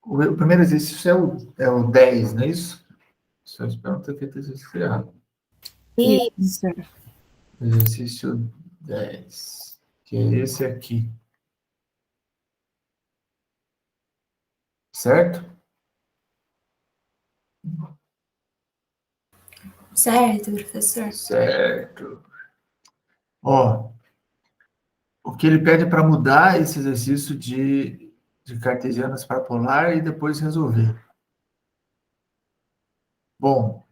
O primeiro exercício é o 10, não é isso? Só espero não ter feito exercício errado. Isso. Exercício 10, que é esse aqui. Certo? Certo, professor. Certo. Ó, o que ele pede para mudar esse exercício de cartesianas para polar e depois resolver. Bom,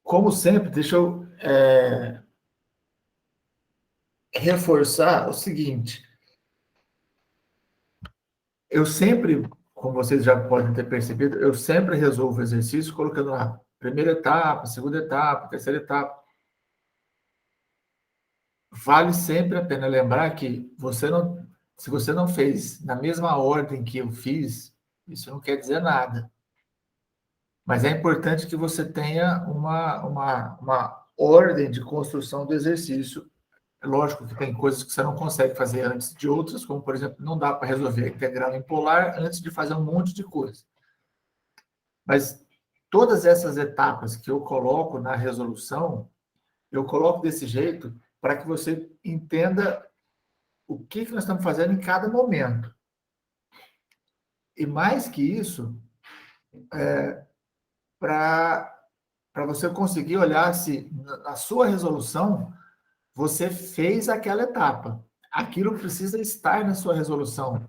como sempre, deixa eu reforçar o seguinte. Eu sempre, como vocês já podem ter percebido, eu sempre resolvo o exercício colocando lá primeira etapa, segunda etapa, terceira etapa. Vale sempre a pena lembrar que se você não fez na mesma ordem que eu fiz, isso não quer dizer nada. Mas é importante que você tenha uma ordem de construção do exercício. É lógico que tem coisas que você não consegue fazer antes de outras, como, por exemplo, não dá para resolver a integral em polar antes de fazer um monte de coisa. Mas todas essas etapas que eu coloco na resolução, eu coloco desse jeito para que você entenda o que nós estamos fazendo em cada momento. E mais que isso, para você conseguir olhar se na sua resolução você fez aquela etapa. Aquilo precisa estar na sua resolução,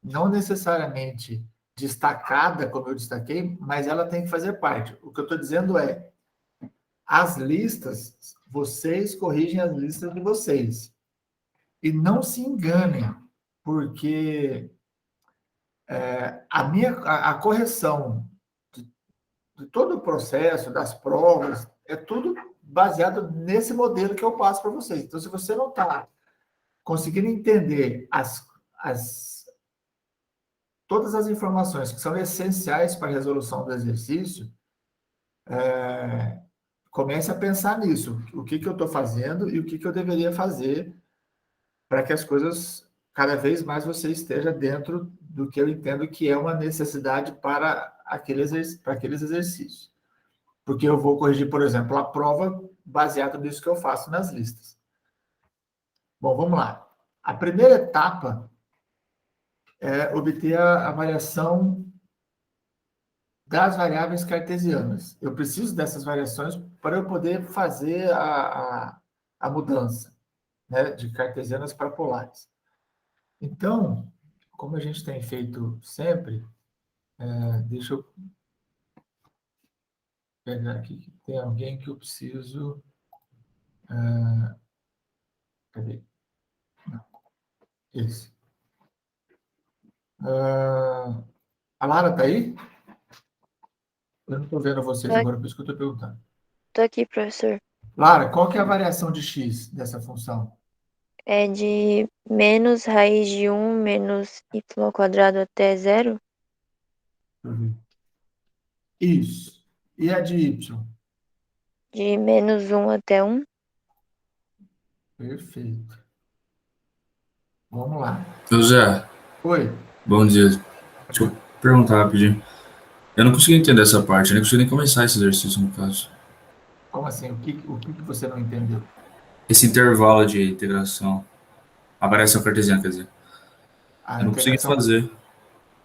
não necessariamente destacada, como eu destaquei, mas ela tem que fazer parte. O que eu estou dizendo é, as listas, vocês corrigem as listas de vocês. E não se enganem, porque a correção de todo o processo, das provas, é tudo baseado nesse modelo que eu passo para vocês. Então, se você não está conseguindo entender todas as informações que são essenciais para a resolução do exercício, comece a pensar nisso. O que eu estou fazendo e o que eu deveria fazer para que as coisas, cada vez mais você esteja dentro do que eu entendo que é uma necessidade para aqueles exercícios. Porque eu vou corrigir, por exemplo, a prova baseado nisso que eu faço nas listas. Bom, vamos lá. A primeira etapa é obter a variação das variáveis cartesianas. Eu preciso dessas variações para eu poder fazer a mudança, né, de cartesianas para polares. Então, como a gente tem feito sempre, deixa eu pegar aqui que tem alguém que eu preciso... cadê? Não, esse. A Lara está aí? Eu não estou vendo vocês agora, por isso que eu estou perguntando. Estou aqui, professor. Lara, qual que é a variação de x dessa função? É de menos raiz de 1 menos y² até 0? Deixa eu ver. Isso. E a de y? De menos 1 até 1? Perfeito. Vamos lá. José, Oi. bom dia. Deixa eu perguntar rapidinho. Eu não consegui entender essa parte, eu nem consegui nem começar esse exercício, no caso. Como assim? O que você não entendeu? Esse intervalo de integração, a variação cartesiana, quer dizer, A eu não consegui integração... fazer.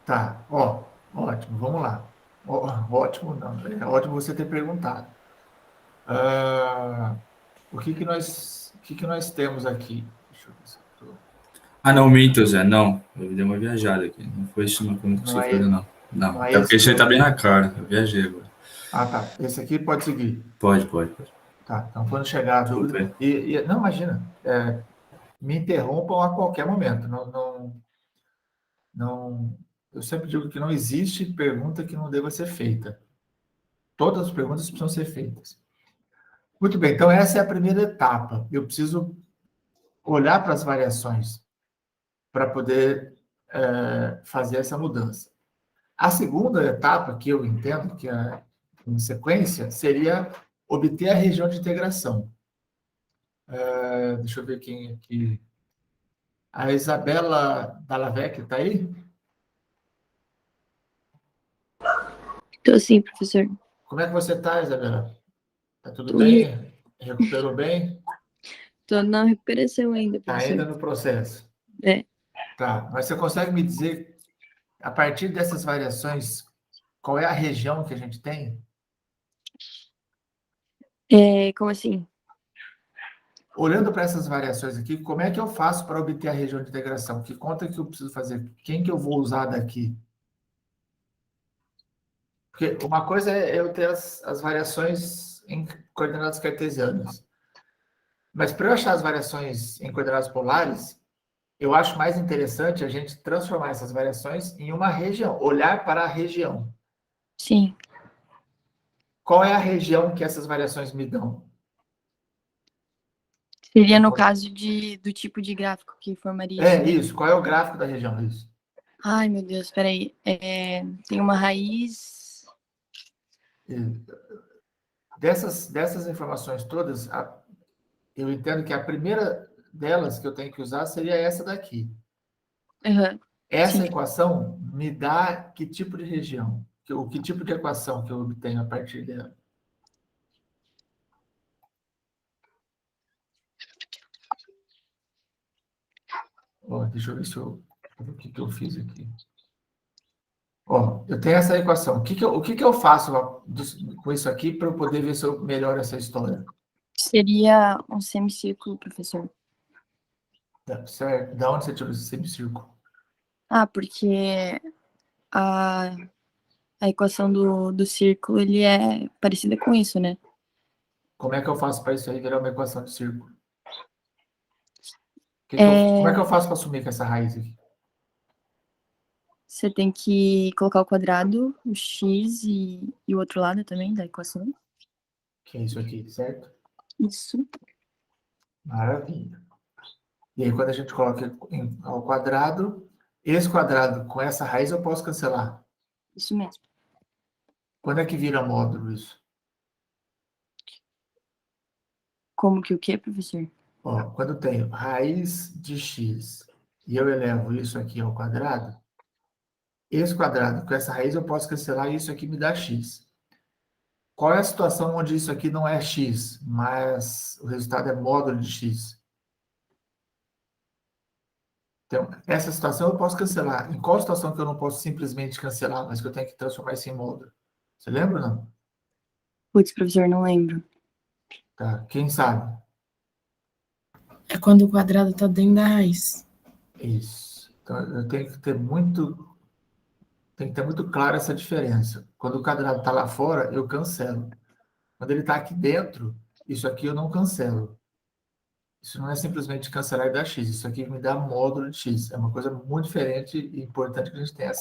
Tá, ó, ótimo, vamos lá. Ótimo, não, é ótimo você ter perguntado. O que nós temos aqui? Deixa eu ver se eu tô... Ah, não, minto, Zé, não. Eu dei uma viajada aqui. Não foi isso não que eu não Não consegui é, fazer, não. Não, não é até porque esse isso que aí tá eu... bem na cara. Eu viajei agora. Ah, tá. Esse aqui pode seguir. Pode. Tá, então quando chegar a Desculpa dúvida... aí. Não, imagina. Me interrompam a qualquer momento. Não, eu sempre digo que não existe pergunta que não deva ser feita. Todas as perguntas precisam ser feitas. Muito bem, então essa é a primeira etapa. Eu preciso olhar para as variações para poder fazer essa mudança. A segunda etapa, que eu entendo que é em sequência, seria obter a região de integração. Deixa eu ver quem aqui. A Isabela Dallavec está aí? Tô sim, professor. Como é que você está, Isabela? Tá tudo Tô, bem? Recuperou bem? tô na recuperação ainda, Tá professor. ainda no processo. É, Tá, mas você consegue me dizer, a partir dessas variações, qual é a região que a gente tem? como assim? Olhando para essas variações aqui, como é que eu faço para obter a região de integração? Que conta que eu preciso fazer? Quem que eu vou usar daqui? Porque uma coisa é eu ter as variações em coordenadas cartesianas. Mas para eu achar as variações em coordenadas polares, eu acho mais interessante a gente transformar essas variações em uma região, olhar para a região. Sim. Qual é a região que essas variações me dão? Seria no caso do tipo de gráfico que formaria isso, É né? isso. Qual é o gráfico da região? Isso. Ai, meu Deus, peraí. Tem uma raiz. Dessas informações todas, eu entendo que a primeira delas que eu tenho que usar seria essa daqui. Aham, Essa sim. equação me dá que tipo de região? Que tipo de equação que eu obtenho a partir dela? Ó, deixa eu ver se o que eu fiz aqui. Ó, eu tenho essa equação. O que eu faço com isso aqui para eu poder ver se eu melhoro essa história? Seria um semicírculo, professor. Tá, certo? Da onde você tirou esse semicírculo? Ah, porque a, a equação do círculo, ele é parecida com isso, né? Como é que eu faço para isso aí virar uma equação de círculo? Como é que É, eu faço para assumir com essa raiz aqui? Você tem que colocar o quadrado, o x e o outro lado também da equação. Que é isso aqui, certo? Isso. Maravilha. E aí, quando a gente coloca ao quadrado, esse quadrado com essa raiz eu posso cancelar. Isso mesmo. Quando é que vira módulo isso? Como que o quê, professor? Ó, quando eu tenho raiz de x e eu elevo isso aqui ao quadrado, esse quadrado com essa raiz eu posso cancelar e isso aqui me dá x. Qual é a situação onde isso aqui não é x, mas o resultado é módulo de x? Então, essa situação eu posso cancelar. Em qual situação que eu não posso simplesmente cancelar, mas que eu tenho que transformar isso em módulo? Você lembra ou não? Putz, professor, não lembro. Tá. Quem sabe? É quando o quadrado está dentro da raiz. Isso. Então, eu tenho que ter muito claro essa diferença. Quando o quadrado está lá fora, eu cancelo. Quando ele está aqui dentro, isso aqui eu não cancelo. Isso não é simplesmente cancelar e dar x. Isso aqui me dá módulo de x. É uma coisa muito diferente e importante que a gente tenha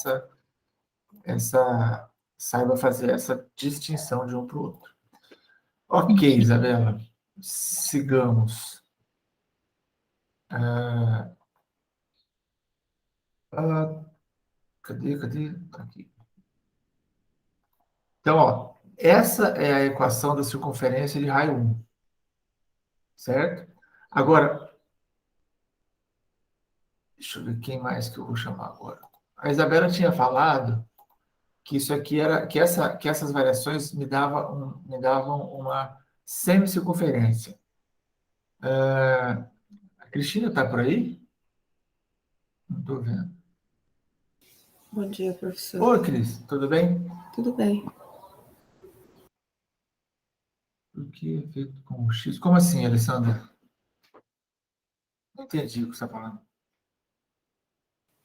saiba fazer essa distinção de um para o outro. Ok, Isabela. Sigamos. Ah, ah, cadê? Tá aqui. Então, ó, essa é a equação da circunferência de raio 1, certo? Agora, deixa eu ver quem mais que eu vou chamar agora. A Isabela tinha falado que isso aqui era que essas variações me davam uma semicircunferência. A Cristina está por aí? Não estou vendo. Bom dia, professor. Oi, Cris, tudo bem? Tudo bem. O que é feito com o X? Como assim, Alessandra? Não entendi o que você está falando.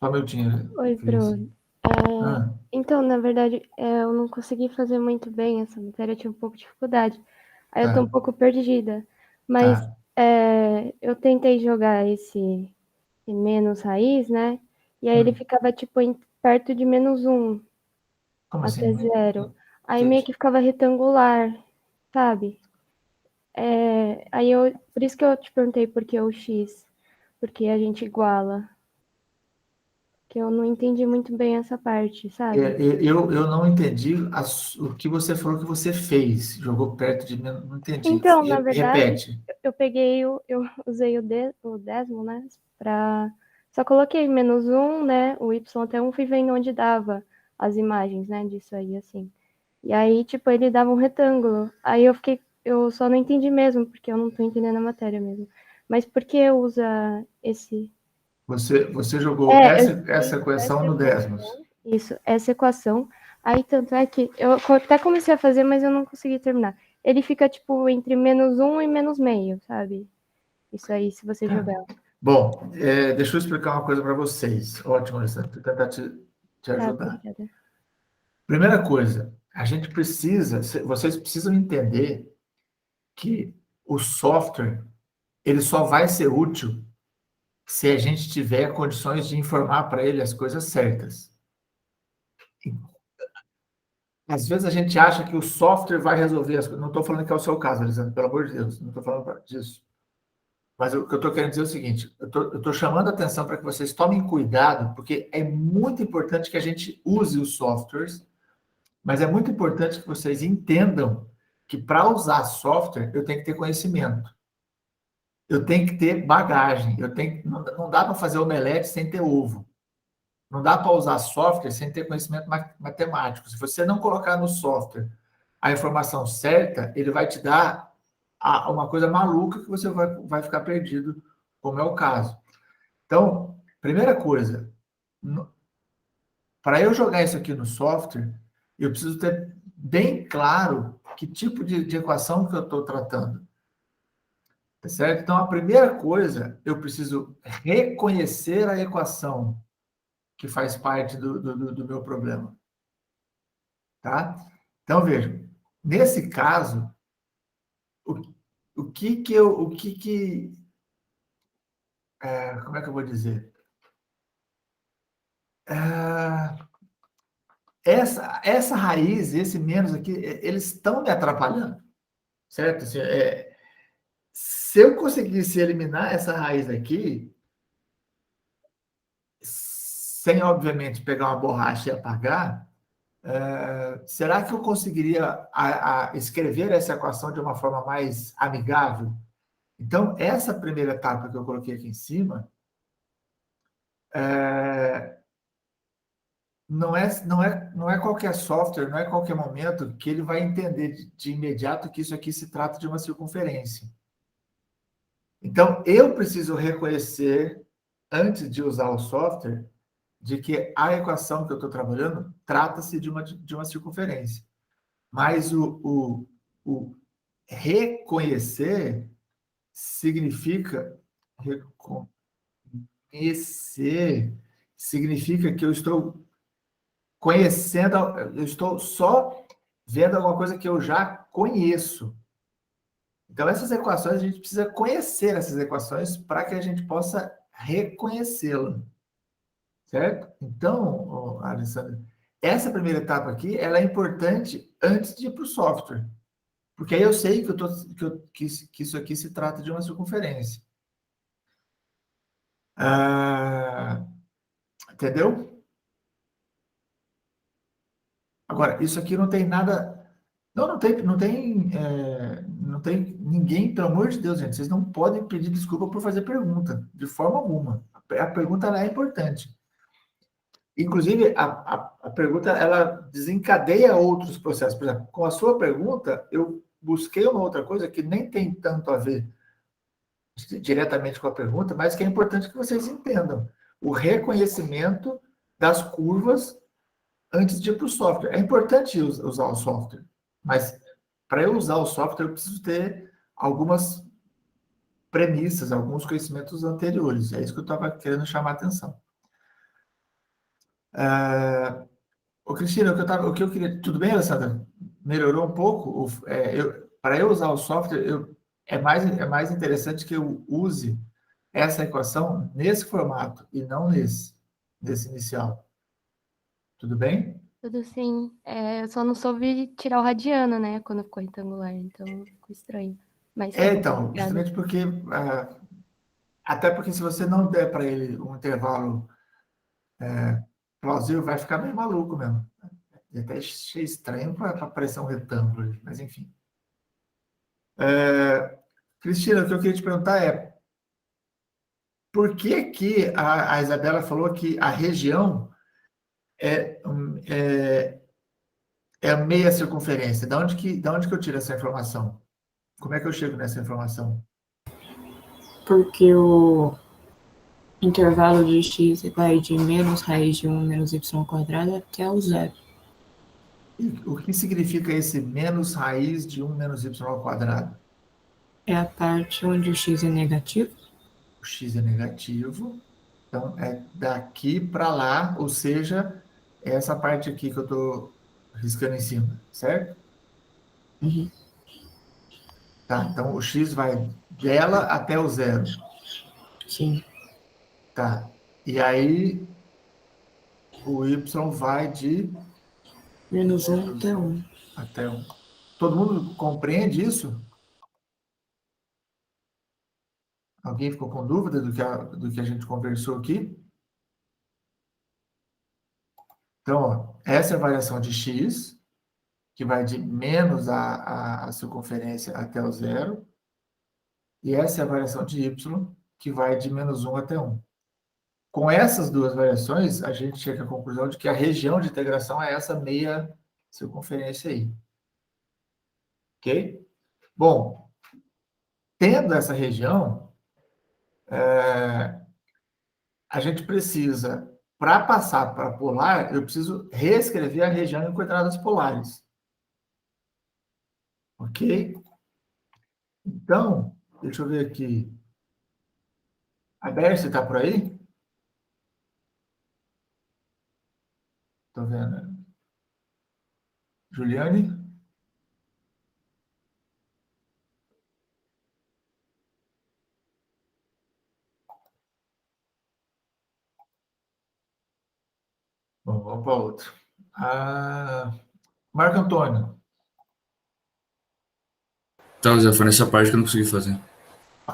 Só um minutinho, Oi, Cris. Bruno. Ah, Então, na verdade, eu não consegui fazer muito bem essa matéria, eu tive um pouco de dificuldade. Aí eu tô um tá, pouco perdida. Mas tá. eu tentei jogar esse menos raiz, né? E aí ele Hum, ficava, tipo, perto de -1 como assim? até Não 0. Aí meio entendi. que ficava retangular, sabe? Por isso que eu te perguntei por que o X. Porque a gente iguala. Que eu não entendi muito bem essa parte, sabe? Eu não entendi o que você falou que você fez. Jogou perto de mim, não entendi. Então, na verdade, Repete. eu usei o décimo, né? Só coloquei -1, né? O Y até 1, fui vendo onde dava as imagens, né? Disso aí, assim. E aí, tipo, ele dava um retângulo. Aí eu só não entendi mesmo, porque eu não tô entendendo a matéria mesmo. Mas por que usa esse... Você jogou É, eu essa joguei equação essa no equação. Desmos. Isso, essa equação. Aí, tanto é que eu até comecei a fazer, mas eu não consegui terminar. Ele fica, tipo, entre -1 e -0,5, sabe? Isso aí, se você jogar. Bom, deixa eu explicar uma coisa para vocês. Ótimo, Alessandro. Vou tentar te Tá, ajudar. obrigada. Primeira coisa, vocês precisam entender que o software, ele só vai ser útil se a gente tiver condições de informar para ele as coisas certas. Às vezes a gente acha que o software vai resolver as coisas. Não estou falando que é o seu caso, Alessandro, pelo amor de Deus, não estou falando disso. Mas o que eu estou querendo dizer é o seguinte: eu estou chamando a atenção para que vocês tomem cuidado, porque é muito importante que a gente use os softwares, mas é muito importante que vocês entendam que para usar software eu tenho que ter conhecimento, eu tenho que ter bagagem, não dá para fazer omelete sem ter ovo. Não dá para usar software sem ter conhecimento matemático. Se você não colocar no software a informação certa, ele vai te dar uma coisa maluca que você vai ficar perdido, como é o caso. Então, primeira coisa, para eu jogar isso aqui no software, eu preciso ter bem claro que tipo de equação que eu estou tratando. Tá certo? Então, a primeira coisa, eu preciso reconhecer a equação que faz parte do meu problema. Tá? Então, veja, nesse caso, o, como é que eu vou dizer? Essa raiz, esse menos aqui, eles estão me atrapalhando, certo? Assim, se eu conseguisse eliminar essa raiz aqui, sem, obviamente, pegar uma borracha e apagar, será que eu conseguiria escrever essa equação de uma forma mais amigável? Então, essa primeira etapa que eu coloquei aqui em cima, não é qualquer software, não é qualquer momento que ele vai entender de imediato que isso aqui se trata de uma circunferência. Então, eu preciso reconhecer, antes de usar o software, de que a equação que eu estou trabalhando trata-se de uma circunferência. Mas o reconhecer significa que eu estou conhecendo, eu estou só vendo alguma coisa que eu já conheço. Então, essas equações, a gente precisa conhecer essas equações para que a gente possa reconhecê-las. Certo? Então, Alessandra, essa primeira etapa aqui, ela é importante antes de ir para o software. Porque aí eu sei que isso aqui se trata de uma circunferência. Entendeu? Agora, isso aqui não tem nada. Não tem ninguém, pelo amor de Deus, gente. Vocês não podem pedir desculpa por fazer pergunta, de forma alguma. A pergunta ela é importante. Inclusive, a pergunta ela desencadeia outros processos. Por exemplo, com a sua pergunta, eu busquei uma outra coisa que nem tem tanto a ver diretamente com a pergunta, mas que é importante que vocês entendam. O reconhecimento das curvas antes de ir para o software. É importante usar o software, mas para eu usar o software, eu preciso ter algumas premissas, alguns conhecimentos anteriores. É isso que eu estava querendo chamar a atenção. Ô, Cristina, o que eu queria... Tudo bem, Alessandra? Melhorou um pouco? Para eu usar o software, é mais interessante que eu use essa equação nesse formato e não nesse inicial. Tudo bem? Tudo sim. Eu só não soube tirar o radiano, né? Quando ficou retangular, então ficou estranho. Mas tá bom, Então, obrigada. justamente porque... até porque se você não der para ele um intervalo plausível, vai ficar meio maluco mesmo. E até achei estranho para parecer um retângulo, mas enfim. Cristina, o que eu queria te perguntar é por que a Isabela falou que a região é é a meia circunferência. Da onde que eu tiro essa informação? Como é que eu chego nessa informação? Porque o intervalo de x vai de menos raiz de 1 menos y quadrado até o zero. E o que significa esse menos raiz de 1 menos y ao quadrado? É a parte onde o x é negativo. O x é negativo, então é daqui para lá, ou seja, é essa parte aqui que eu estou riscando em cima, certo? Uhum. Tá, então o x vai dela até o zero. Sim. Tá, e aí o y vai de Menos 1 até 1. até 1. Todo mundo compreende isso? Alguém ficou com dúvida do que a gente conversou aqui? Então, ó, essa é a variação de x, que vai de menos a circunferência até o zero. E essa é a variação de y, que vai de menos 1 até 1. Com essas duas variações, a gente chega à conclusão de que a região de integração é essa meia circunferência aí. Ok? Bom, tendo essa região, a gente precisa, para passar para polar, eu preciso reescrever a região em quadradas polares. Ok? Então, deixa eu ver aqui. A Berce está por aí? Estou vendo. Juliane? Bom, vamos para outro. Marco Antônio. Então, Zé, foi nessa parte que eu não consegui fazer.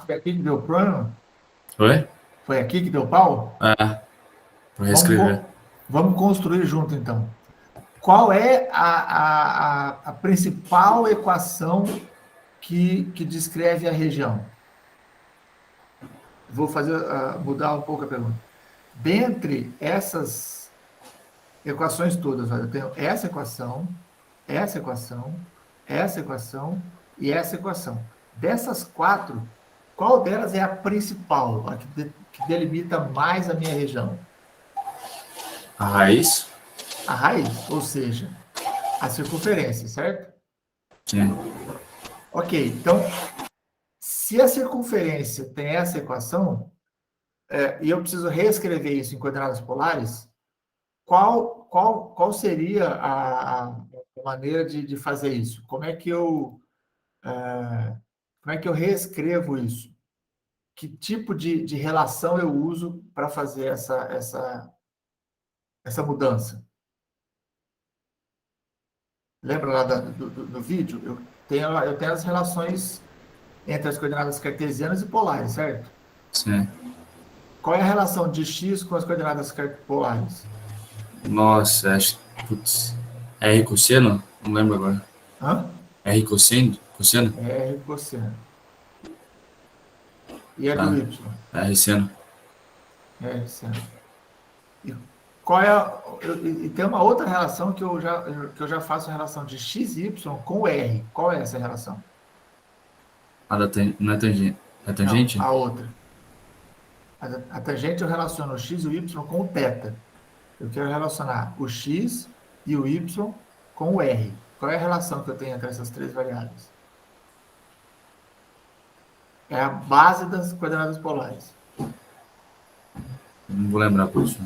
Foi aqui que deu problema? Oi? Foi aqui que deu pau? Para Vamos, reescrever. vamos construir junto, então. Qual é a principal equação que descreve a região? Vou fazer, mudar um pouco a pergunta. Dentre essas equações todas, olha, eu tenho essa equação, essa equação, essa equação e essa equação. Dessas quatro, qual delas é a principal, a que delimita mais a minha região? A raiz? A raiz, ou seja, a circunferência, certo? Sim. Ok, então, se a circunferência tem essa equação, e eu preciso reescrever isso em coordenadas polares, qual seria a maneira de fazer isso? Como é que eu reescrevo isso? Que tipo de relação eu uso para fazer essa mudança? Lembra lá do vídeo? Eu tenho as relações entre as coordenadas cartesianas e polares, certo? Sim. Qual é a relação de x com as coordenadas polares? Nossa, acho. Putz. R cosseno? Não lembro agora. Hã? R cosseno? Cosseno? É R cosseno. E é do Tá. y? R seno. É seno. E qual é e tem uma outra relação que eu já faço a relação de x e y com r. Qual é essa relação? Não é tangente. É Não, tangente? a outra. A tangente eu relaciono o x e o y com o θ. Eu quero relacionar o x e o y com o r. Qual é a relação que eu tenho entre essas três variáveis? É a base das coordenadas polares. Não vou lembrar por isso.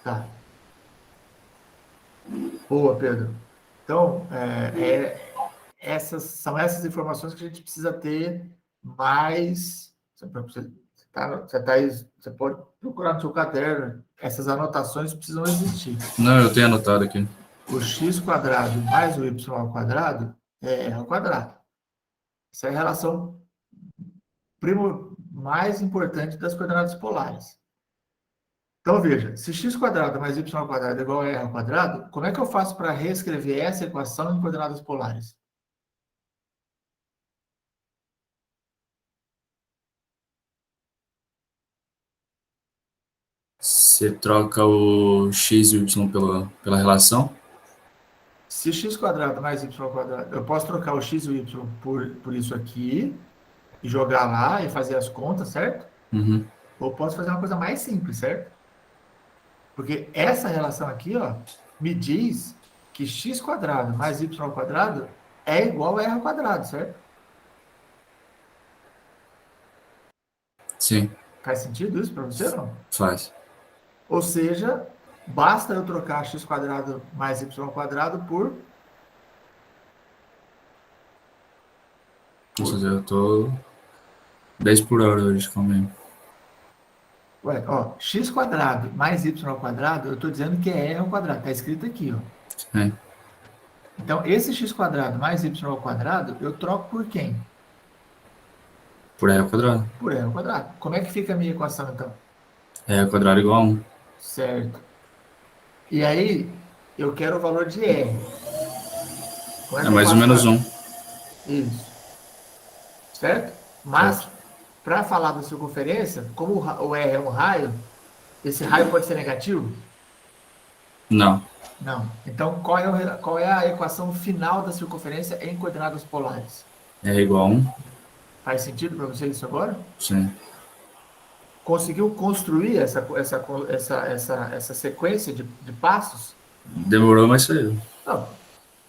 Tá. Boa, Pedro. Então, são essas informações que a gente precisa ter mais. Você pode procurar no seu caderno. Essas anotações precisam existir. Não, eu tenho anotado aqui. O x quadrado mais o y ao quadrado é r ao quadrado. Essa é a relação mais importante das coordenadas polares. Então, veja, se x quadrado mais y ao quadrado é igual a r ao quadrado, como é que eu faço para reescrever essa equação em coordenadas polares? Você troca o x e o y pela relação? Se x quadrado mais y quadrado, eu posso trocar o x e o y por isso aqui, e jogar lá e fazer as contas, certo? Uhum. Ou posso fazer uma coisa mais simples, certo? Porque essa relação aqui, ó, me diz que x quadrado mais y ao quadrado é igual a r ao quadrado, certo? Sim, Faz sentido isso para você, não? faz. Ou seja, basta eu trocar x quadrado mais y ao quadrado por... Nossa, eu tô 10 por hora hoje comigo. Ué, ó, x quadrado mais y ao quadrado, eu estou dizendo que é r ao quadrado. Está escrito aqui, ó. É, Então, esse x quadrado mais y ao quadrado, eu troco por quem? por r ao quadrado. Por r ao quadrado. Como é que fica a minha equação, então? R ao quadrado igual a 1. Certo. E aí, eu quero o valor de r. Como é É que eu mais ou faço menos pra... 1. Isso. Certo? Mas, para falar da circunferência, como o r é um raio, esse raio pode ser negativo? Não. Não. Então, qual é a equação final da circunferência em coordenadas polares? R igual a 1. Faz sentido para você isso agora? Sim. Conseguiu construir essa sequência de passos? Demorou, mas saiu. Não,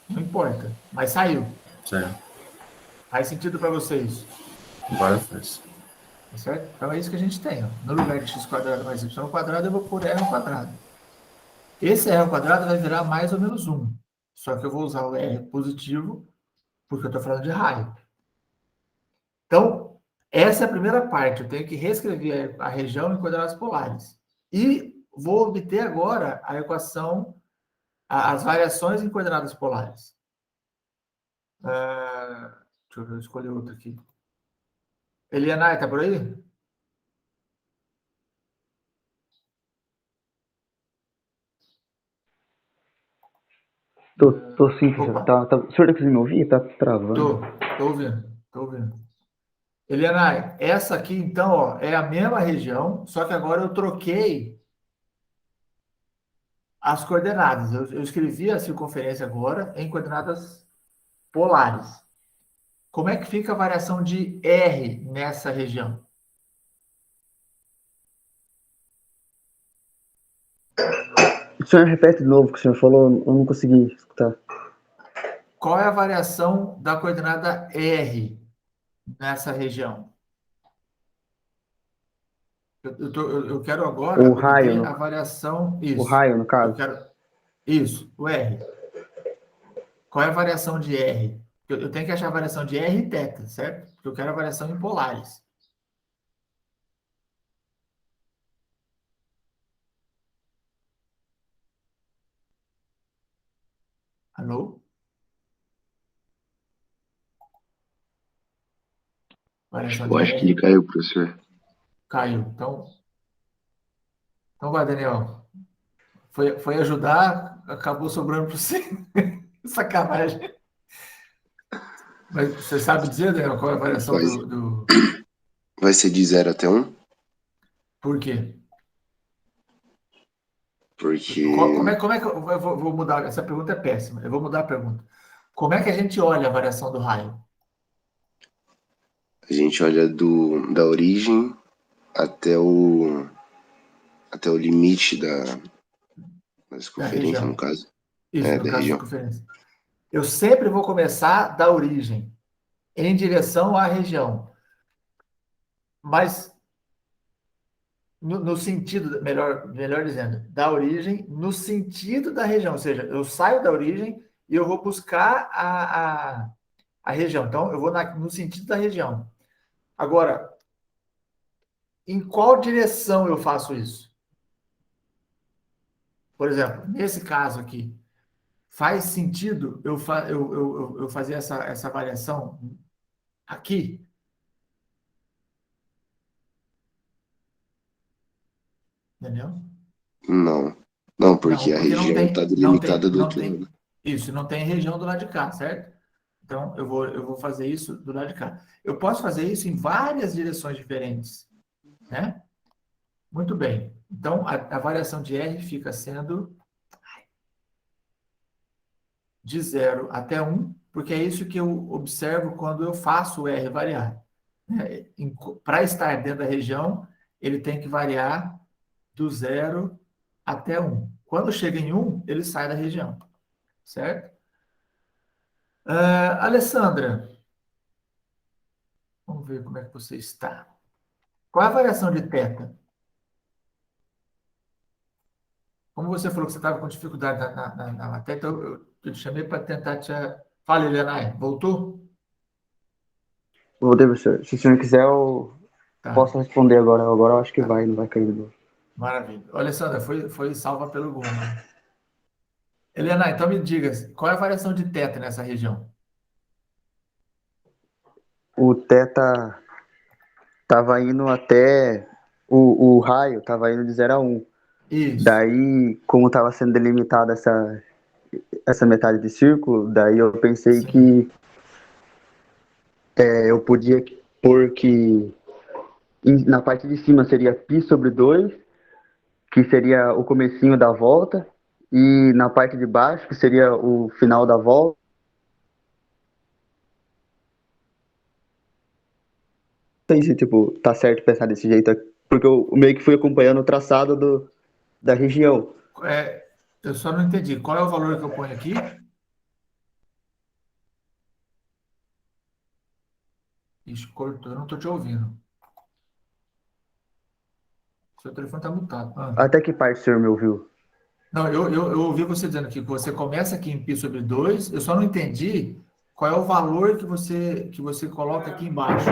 não importa, mas saiu. Saiu. Faz sentido para você isso? Agora faz. Tá certo? Então é isso que a gente tem. Ó. No lugar de x quadrado mais y ao quadrado, eu vou pôr r ao quadrado. Esse r ao quadrado vai virar mais ou menos 1. Só que eu vou usar o r positivo, porque eu estou falando de raio. Então, essa é a primeira parte. Eu tenho que reescrever a região em coordenadas polares. E vou obter agora a equação, as variações em coordenadas polares. Deixa eu ver, escolher outra aqui. Eliana, está por aí? Tô sim, Opa. professor. O senhor tá conseguindo me ouvir? Tá travando. Tô ouvindo. Eliana, essa aqui, então, ó, é a mesma região, só que agora eu troquei as coordenadas. Eu escrevi a circunferência agora em coordenadas polares. Como é que fica a variação de R nessa região? O senhor repete de novo o que o senhor falou, eu não consegui escutar. Qual é a variação da coordenada R nessa região? Eu quero agora O raio, obter a variação. Isso. O raio, no Eu caso. quero. Isso, o R. Qual é a variação de R? Eu tenho que achar a variação de R e θ, certo? Porque eu quero a variação em polares. Alô? Variação Eu de acho que ele R. caiu, professor. Caiu. Então vai, Daniel. Foi ajudar, acabou sobrando para você. Sacanagem. Mas você sabe dizer, Daniel, qual é a variação do... Vai ser de 0 até 1? Por quê? Porque Como é que eu vou mudar? Essa pergunta é péssima. Eu vou mudar a pergunta. Como é que a gente olha a variação do raio? a gente olha da origem até o limite da circunferência, região. no caso. Isso, no Da caso da região. circunferência. Eu sempre vou começar da origem, em direção à região. Mas, no sentido, melhor dizendo, da origem, no sentido da região. Ou seja, eu saio da origem e eu vou buscar a região. Então, eu vou no sentido da região. Agora, em qual direção eu faço isso? Por exemplo, nesse caso aqui, faz sentido eu fazer essa variação aqui? Entendeu? Não. Não, porque Não, a porque região está delimitada do não outro tem, lado. isso, não tem região do lado de cá, certo? Então, eu vou fazer isso do lado de cá. Eu posso fazer isso em várias direções diferentes, né? Muito bem. Então, a variação de R fica sendo de 0 até 1, porque é isso que eu observo quando eu faço o R variar. Para estar dentro da região, ele tem que variar do 0 até 1. Quando chega em 1, ele sai da região, certo? Alessandra, vamos ver como é que você está. Qual é a variação de θ? Como você falou que você estava com dificuldade na matéria, então eu te chamei para tentar te... Fala, Helena, voltou? Voltei, professor. Se o senhor quiser, eu Tá, posso responder agora. Agora eu acho que vai, não vai cair de novo. maravilha. Alessandra, foi salva pelo Google. Helena, então me diga, qual é a variação de θ nessa região? O θ tava indo até... O raio tava indo de 0 a 1. Isso. Daí, como estava sendo delimitada essa metade de círculo, daí eu pensei Sim. que eu podia pôr que na parte de cima seria π sobre 2, que seria o comecinho da volta, e na parte de baixo, que seria o final da volta. Não sei se, tipo, tá certo pensar desse jeito, porque eu meio que fui acompanhando o traçado da região. Eu só não entendi. Qual é o valor que eu ponho aqui? Ixi, cortou, eu não estou te ouvindo. Seu telefone está mutado. Até que parte o senhor me ouviu? Não, eu ouvi você dizendo que você começa aqui em π sobre 2, eu só não entendi qual é o valor que você coloca aqui embaixo.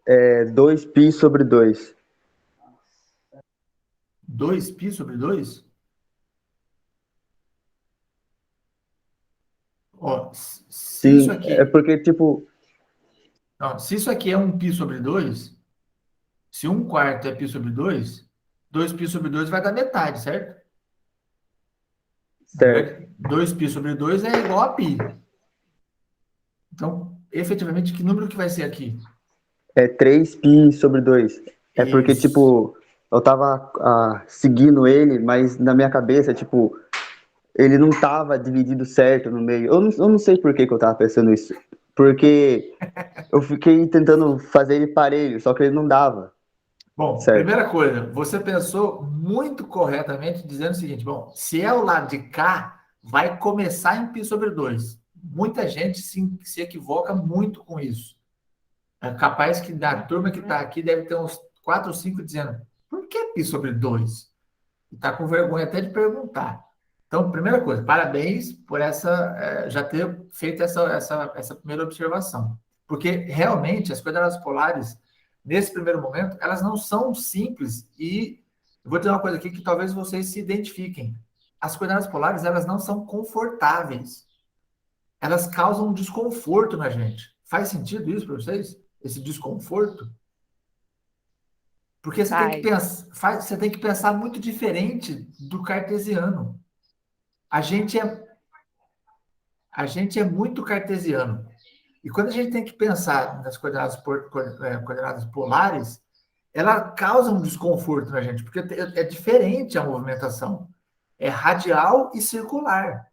2π sobre 2. 2π sobre 2? Ó, se Sim, isso aqui, é porque, tipo, não, se isso aqui é 1π sobre 2, se 1/4 é π sobre 2, 2π sobre 2 vai dar metade, certo? Na certo. verdade, 2π sobre 2 é igual a π. Então, efetivamente, que número que vai ser aqui? É 3π sobre 2. É porque, Isso. tipo, eu tava seguindo ele, mas na minha cabeça, tipo, ele não tava dividido certo no meio. Eu não sei por que eu tava pensando isso. Porque eu fiquei tentando fazer ele parelho, só que ele não dava. Bom, Certo. primeira coisa, você pensou muito corretamente dizendo o seguinte, bom, se é o lado de cá, vai começar em π sobre 2. Muita gente se equivoca muito com isso. É capaz que da turma que está aqui deve ter uns 4 ou 5 dizendo, por que π sobre 2? E está com vergonha até de perguntar. Então, primeira coisa, parabéns por já ter feito essa primeira observação. Porque, realmente, as coordenadas polares, nesse primeiro momento, elas não são simples e eu vou dizer uma coisa aqui que talvez vocês se identifiquem. As coordenadas polares, elas não são confortáveis. Elas causam desconforto na gente. Faz sentido isso para vocês? Esse desconforto? Porque você tem que pensar muito diferente do cartesiano. A gente é muito cartesiano. E quando a gente tem que pensar nas coordenadas polares, ela causa um desconforto na gente, porque é diferente a movimentação. É radial e circular.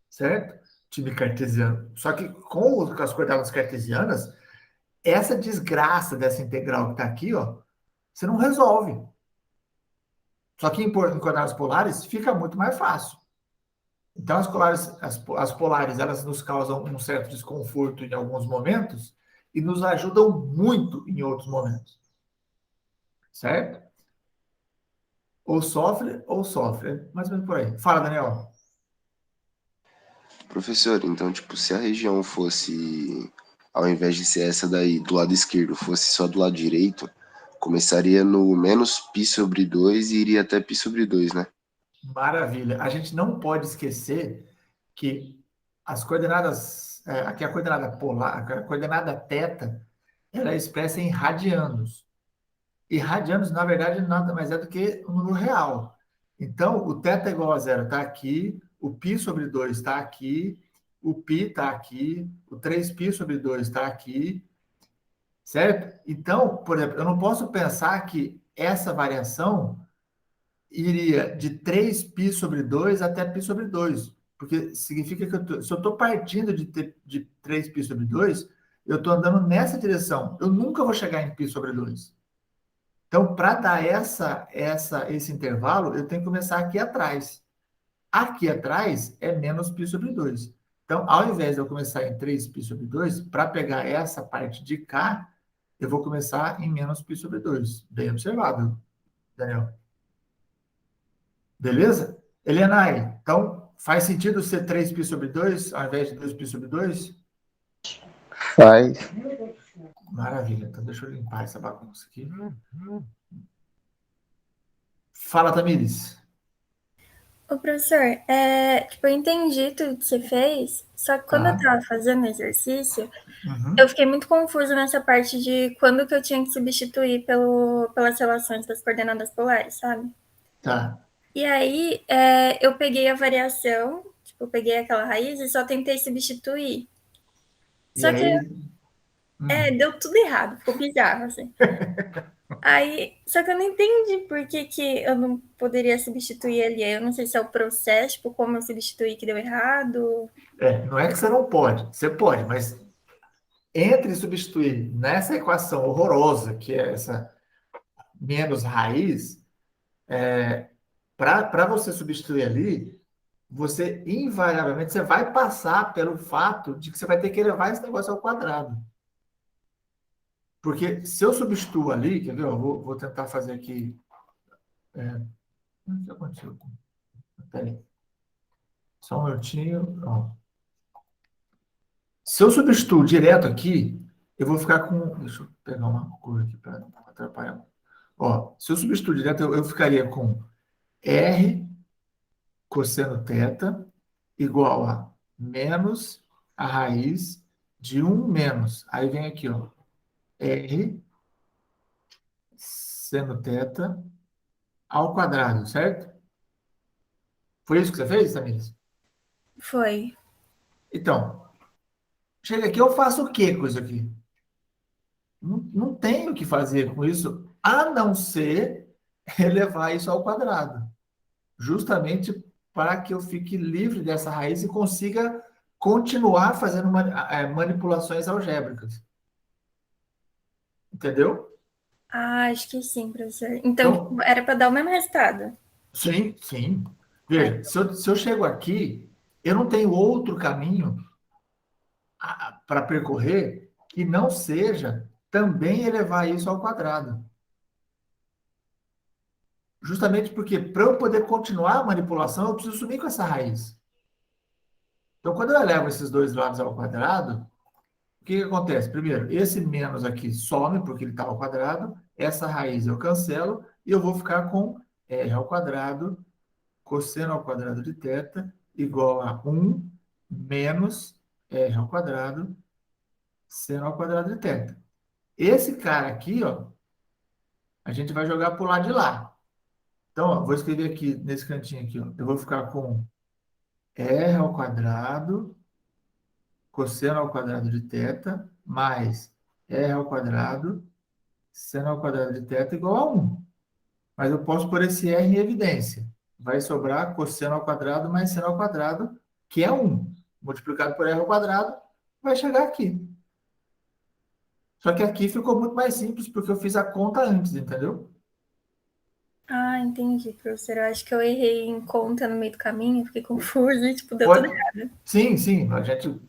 Certo? Time cartesiano. Só que com as coordenadas cartesianas, essa desgraça dessa integral que está aqui, ó, você não resolve. Só que em coordenadas polares fica muito mais fácil. Então, as polares, elas nos causam um certo desconforto em alguns momentos e nos ajudam muito em outros momentos. Certo? Ou sofre, mais ou menos por aí. Fala, Daniel. Professor, então, tipo, se a região fosse, ao invés de ser essa daí, do lado esquerdo, fosse só do lado direito, começaria no menos π sobre 2 e iria até π sobre 2, né? Maravilha. A gente não pode esquecer que as coordenadas, aqui a coordenada polar, a coordenada θ, ela é expressa em radianos. E radianos, na verdade, nada mais é do que o número real. Então, o θ igual a 0 está aqui, o π sobre 2 está aqui, o π está aqui, o 3π sobre 2 está aqui, certo? Então, por exemplo, eu não posso pensar que essa variação iria de 3π sobre 2 até π sobre 2. Porque significa que se eu estou partindo de 3π sobre 2, eu estou andando nessa direção. Eu nunca vou chegar em π sobre 2. Então, para dar esse intervalo, eu tenho que começar aqui atrás. Aqui atrás é menos π sobre 2. Então, ao invés de eu começar em 3π sobre 2, para pegar essa parte de cá, eu vou começar em menos π sobre 2. Bem observado, Daniel. Beleza? Elianai, então, faz sentido ser 3π sobre 2 ao invés de 2π sobre 2? Faz. Maravilha. Então, deixa eu limpar essa bagunça aqui. Fala, Tamires. Ô, professor, tipo, eu entendi tudo que você fez, só que quando eu tava fazendo o exercício, eu fiquei muito confusa nessa parte de quando que eu tinha que substituir pelas relações das coordenadas polares, sabe? Tá. E aí, eu peguei a variação, tipo, eu peguei aquela raiz e só tentei substituir. E Só que, aí, deu tudo errado, ficou bizarro, assim. Aí, só que eu não entendi por que eu não poderia substituir ali. Eu não sei se é o processo, tipo, como eu substituí que deu errado. não é que você não pode. Você pode, mas entre substituir nessa equação horrorosa, que é essa menos raiz, para você substituir ali, você invariavelmente você vai passar pelo fato de que você vai ter que elevar esse negócio ao quadrado. Porque se eu substituo ali, quer ver? Eu vou tentar fazer aqui. O que aconteceu? Peraí. Só um minutinho. Ó. Se eu substituo direto aqui, eu vou ficar com. Deixa eu pegar uma cor aqui para não atrapalhar. Ó, se eu substituir direto, eu ficaria com R cosseno θ igual a menos a raiz de 1 menos. Aí vem aqui, ó. R seno θ ao quadrado, certo? Foi isso que você fez, Tamires? Foi. Então, chega aqui, eu faço o quê com isso aqui? Não tenho o que fazer com isso, a não ser elevar isso ao quadrado. Justamente para que eu fique livre dessa raiz e consiga continuar fazendo manipulações algébricas. Entendeu? Ah, acho que sim, professor. Então, tipo, era para dar o mesmo resultado. Sim, sim. Veja, se eu chego aqui, eu não tenho outro caminho para percorrer que não seja também elevar isso ao quadrado. Justamente porque, para eu poder continuar a manipulação, eu preciso sumir com essa raiz. Então, quando eu elevo esses dois lados ao quadrado, o que acontece? Primeiro, esse menos aqui some, porque ele está ao quadrado, essa raiz eu cancelo, e eu vou ficar com r ao quadrado, cosseno ao quadrado de θ, igual a 1 menos r ao quadrado, seno ao quadrado de θ. Esse cara aqui, ó, a gente vai jogar para o lado de lá. Então, ó, vou escrever aqui, nesse cantinho aqui, ó, eu vou ficar com r ao quadrado, cosseno ao quadrado de θ, mais r ao quadrado, seno ao quadrado de θ igual a 1. Mas eu posso pôr esse r em evidência. Vai sobrar cosseno ao quadrado mais seno ao quadrado, que é 1. Multiplicado por r ao quadrado, vai chegar aqui. Só que aqui ficou muito mais simples, porque eu fiz a conta antes, entendeu? Ah, entendi, professor. Eu acho que eu errei em conta no meio do caminho, fiquei confusa e, tipo, deu tudo errado. Sim. A gente,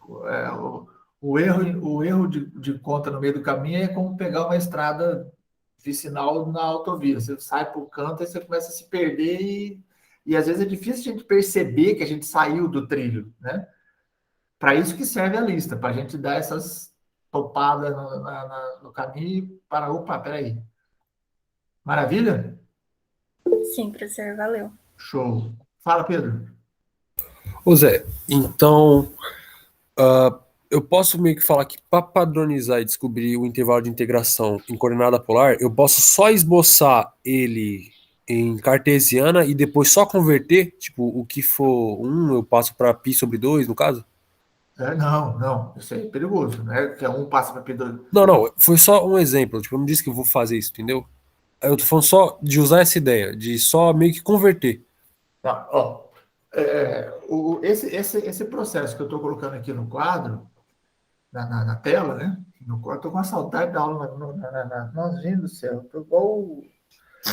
o erro de conta no meio do caminho é como pegar uma estrada vicinal na autovia. Você sai para o canto e você começa a se perder e às vezes é difícil a gente perceber que a gente saiu do trilho, né? Para isso que serve a lista, para a gente dar essas topadas no caminho e parar, opa, peraí. Maravilha? Sim, professor, valeu. Show. Fala, Pedro. Ô Zé, então eu posso meio que falar que para padronizar e descobrir o intervalo de integração em coordenada polar, eu posso só esboçar ele em cartesiana e depois só converter, tipo, o que for 1 eu passo para π sobre 2, no caso? Não, isso aí é perigoso, né? Que é 1 passa para P2. Não, foi só um exemplo, tipo, eu não disse que eu vou fazer isso, entendeu? Eu tô falando só de usar essa ideia, de só meio que converter. Tá, ó. esse processo que eu estou colocando aqui no quadro, na tela, né? Eu estou com uma saudade da aula. Nossa, gente do céu. Tô igual...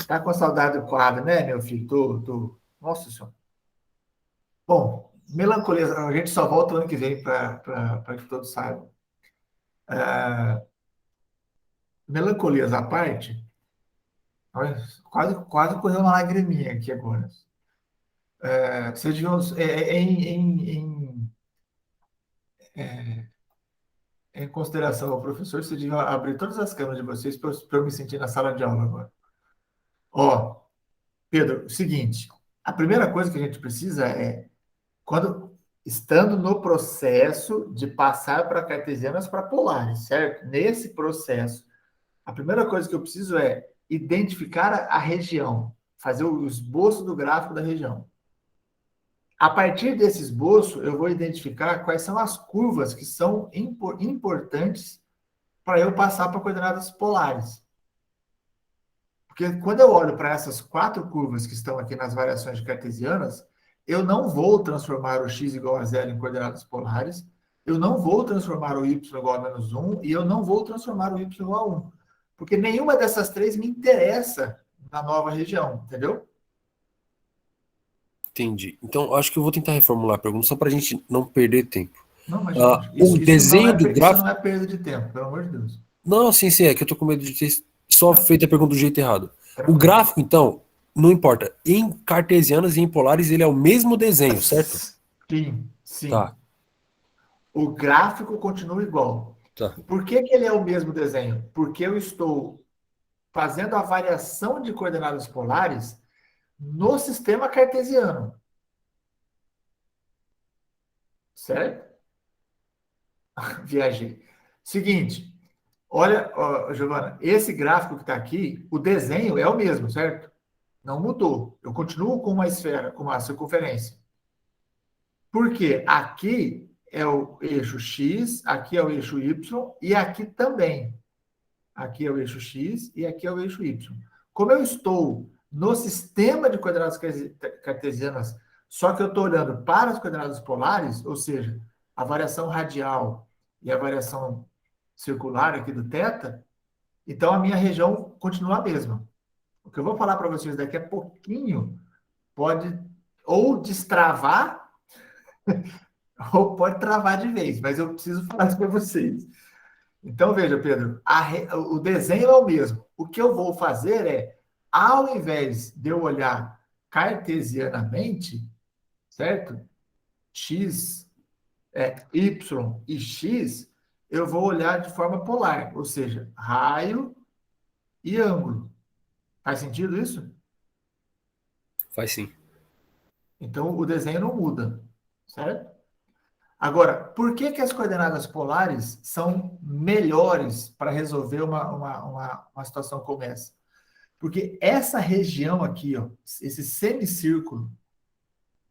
Tá com saudade do quadro, né, meu filho? Nossa Senhora. Bom, melancolia, a gente só volta ano que vem para que todos saibam. Melancolias à parte, olha, quase correu uma lagriminha aqui agora. Vocês deviam, em consideração ao professor, vocês deviam abrir todas as câmeras de vocês para eu me sentir na sala de aula agora. Ó, Pedro, o seguinte, a primeira coisa que a gente precisa é, estando no processo de passar para cartesianas para polares, certo? Nesse processo, a primeira coisa que eu preciso é identificar a região, fazer o esboço do gráfico da região. A partir desse esboço, eu vou identificar quais são as curvas que são importantes para eu passar para coordenadas polares. Porque quando eu olho para essas 4 curvas que estão aqui nas variações de cartesianas, eu não vou transformar o x igual a 0 em coordenadas polares, eu não vou transformar o y igual a menos 1, e eu não vou transformar o y igual a 1. Porque nenhuma dessas 3 me interessa na nova região, entendeu? Entendi. Então, acho que eu vou tentar reformular a pergunta só para a gente não perder tempo. Não, mas o desenho do gráfico... Isso não é perda de tempo, pelo amor de Deus. Não, sim, é que eu tô com medo de ter só feito a pergunta do jeito errado. O gráfico, então, não importa. Em cartesianas e em polares, ele é o mesmo desenho, certo? Sim. Tá. O gráfico continua igual. Tá. Por que ele é o mesmo desenho? Porque eu estou fazendo a variação de coordenadas polares no sistema cartesiano. Certo? Viajei. Seguinte, olha, Giovana, esse gráfico que está aqui, o desenho é o mesmo, certo? Não mudou. Eu continuo com uma esfera, com uma circunferência. Por quê? Aqui é o eixo X, aqui é o eixo Y, e aqui também. Aqui é o eixo X e aqui é o eixo Y. Como eu estou no sistema de coordenadas cartesianas, só que eu estou olhando para as coordenadas polares, ou seja, a variação radial e a variação circular aqui do θ, então a minha região continua a mesma. O que eu vou falar para vocês daqui a pouquinho pode ou destravar ou pode travar de vez, mas eu preciso falar isso para vocês. Então, veja, Pedro, o desenho é o mesmo. O que eu vou fazer é, ao invés de eu olhar cartesianamente, certo? X, Y e X, eu vou olhar de forma polar, ou seja, raio e ângulo. Faz sentido isso? Faz sim. Então, o desenho não muda, certo? Agora, por que as coordenadas polares são melhores para resolver uma situação como essa? Porque essa região aqui, ó, esse semicírculo,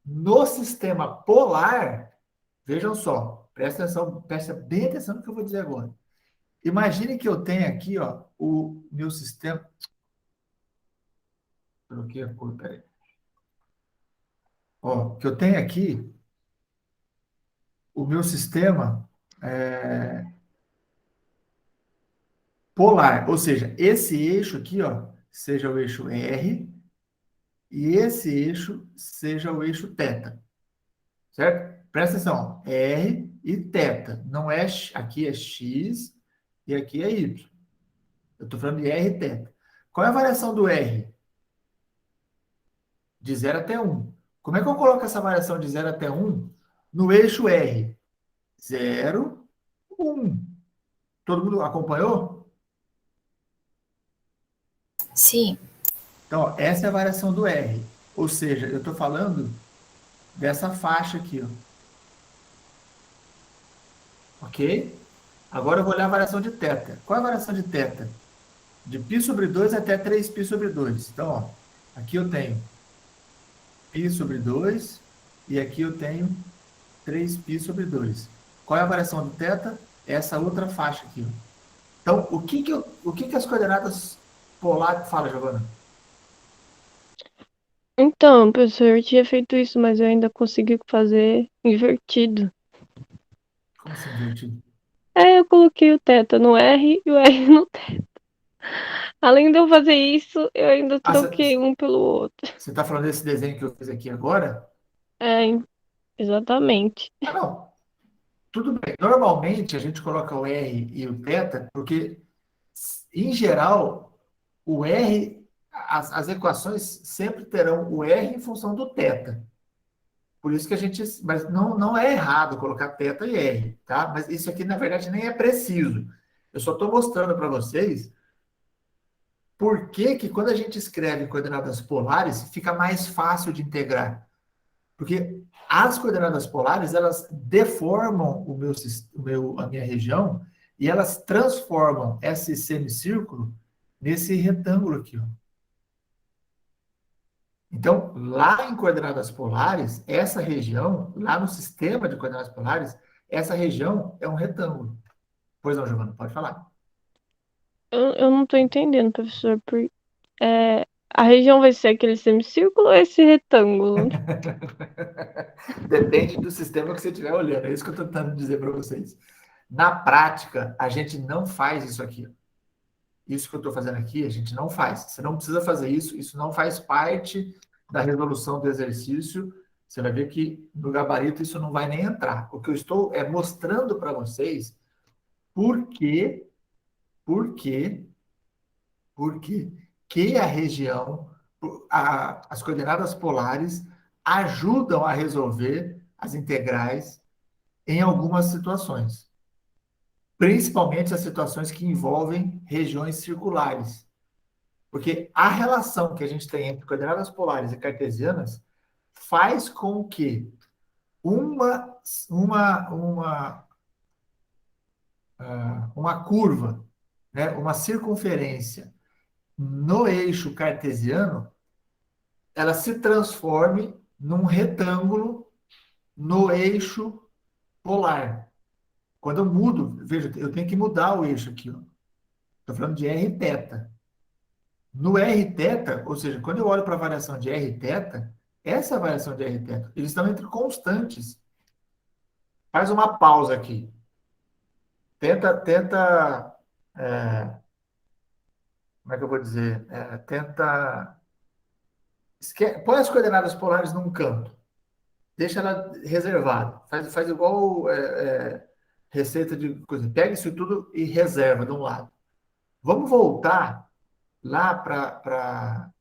no sistema polar, vejam só, presta bem atenção no que eu vou dizer agora. Imagine que eu tenho aqui, ó, o meu sistema... Troquei a cor, peraí. Ó, que eu tenho aqui o meu sistema polar, ou seja, esse eixo aqui, ó, seja o eixo R e esse eixo seja o eixo θ, certo? Presta atenção, R e θ, não é, aqui é X e aqui é Y. Eu estou falando de R e θ. Qual é a variação do R? De 0 até 1. Como é que eu coloco essa variação de 0 até 1 no eixo R? 0, 1. Todo mundo acompanhou? Sim. Então, ó, essa é a variação do R. Ou seja, eu estou falando dessa faixa aqui, ó. Ok? Agora eu vou olhar a variação de θ. Qual é a variação de θ? De π sobre 2 até 3π sobre 2. Então, ó, aqui eu tenho π sobre 2 e aqui eu tenho 3π sobre 2. Qual é a variação do θ? Essa outra faixa aqui, ó. Então, o que as coordenadas polares... Fala, Giovana. Então, professor, eu tinha feito isso, mas eu ainda consegui fazer invertido. Como assim, invertido? Eu coloquei o θ no R e o R no θ. Além de eu fazer isso, eu ainda Ah, troquei um pelo outro. você está falando desse desenho que eu fiz aqui agora? É, exatamente. Ah, não. Tudo bem. Normalmente a gente coloca o R e o θ porque, em geral, o R, as equações sempre terão o R em função do θ. Por isso que a gente. Mas não é errado colocar θ e R, tá? Mas isso aqui, na verdade, nem é preciso. Eu só estou mostrando para vocês por que que quando a gente escreve coordenadas polares, fica mais fácil de integrar. Porque as coordenadas polares, elas deformam a minha região e elas transformam esse semicírculo nesse retângulo aqui, ó. Então, lá em coordenadas polares, essa região, lá no sistema de coordenadas polares, essa região é um retângulo. Pois não, Giovana, pode falar. Eu não tô entendendo, professor. A região vai ser aquele semicírculo ou esse retângulo? Depende do sistema que você estiver olhando. É isso que eu estou tentando dizer para vocês. Na prática, a gente não faz isso aqui. Isso que eu estou fazendo aqui, a gente não faz. Você não precisa fazer isso, isso não faz parte da resolução do exercício. Você vai ver que no gabarito isso não vai nem entrar. O que eu estou é mostrando para vocês por que, por que, por que a região, as coordenadas polares ajudam a resolver as integrais em algumas situações. Principalmente as situações que envolvem regiões circulares. Porque a relação que a gente tem entre coordenadas polares e cartesianas faz com que uma, uma, uma curva, né, uma circunferência no eixo cartesiano, ela se transforme num retângulo no eixo polar. Quando eu mudo, veja, eu tenho que mudar o eixo aqui. Estou falando de r θ. No r θ, ou seja, quando eu olho para a variação de r θ, essa é a variação de r θ. Eles estão entre constantes. Faz uma pausa aqui. Tenta, como é que eu vou dizer? Põe as coordenadas polares num canto. Deixa ela reservada. Faz igual receita de coisa. Pega isso tudo e reserva de um lado. Vamos voltar lá para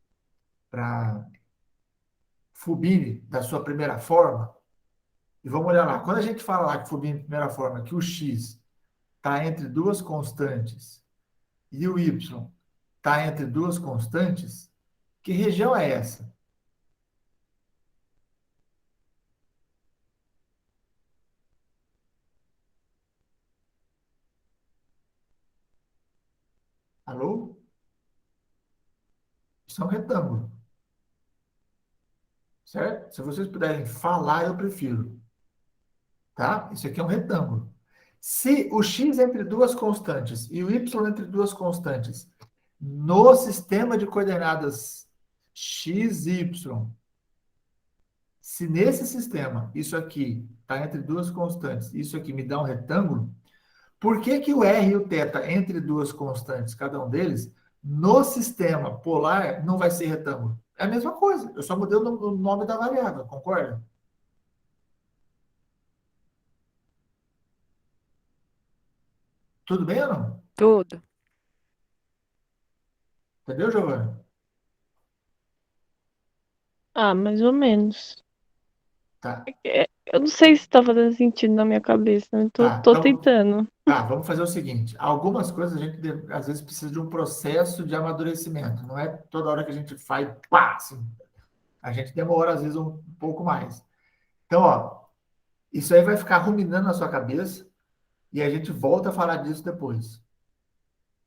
Fubini, da sua primeira forma, e vamos olhar lá. Quando a gente fala lá que Fubini, primeira forma, que o x está entre duas constantes e o y está entre duas constantes, que região é essa? Alô? Isso é um retângulo. Certo? Se vocês puderem falar, eu prefiro. Tá? Isso aqui é um retângulo. Se o x entre duas constantes e o y entre duas constantes no sistema de coordenadas x, y, se nesse sistema isso aqui está entre duas constantes, isso aqui me dá um retângulo, por que que o r e o θ entre duas constantes, cada um deles, no sistema polar não vai ser retângulo? É a mesma coisa, eu só mudei o nome da variável, concorda? Tudo bem ou não? Tudo. Entendeu, Giovana? Mais ou menos. Tá. Eu não sei se tá fazendo sentido na minha cabeça, né? Tá, Tô então, tentando. vamos fazer o seguinte: algumas coisas a gente às vezes precisa de um processo de amadurecimento, não é toda hora que a gente faz, pá, assim. A gente demora às vezes um pouco mais. Então, ó, isso aí vai ficar ruminando na sua cabeça e a gente volta a falar disso depois,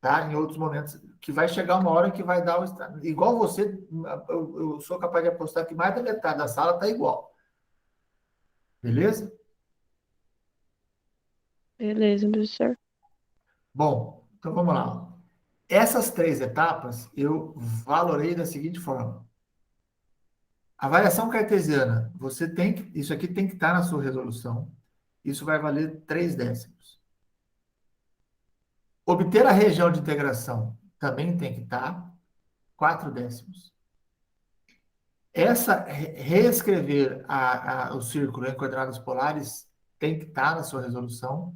tá? Em outros momentos, que vai chegar uma hora que vai dar igual você, eu sou capaz de apostar que mais da metade da sala tá igual. Beleza? Beleza, professor. Bom, então vamos lá. Essas três etapas eu valorei da seguinte forma. A variação cartesiana, isso aqui tem que estar na sua resolução. Isso vai valer 3 décimos. Obter a região de integração também tem que estar 4 décimos. Reescrever o círculo em coordenadas polares tem que estar na sua resolução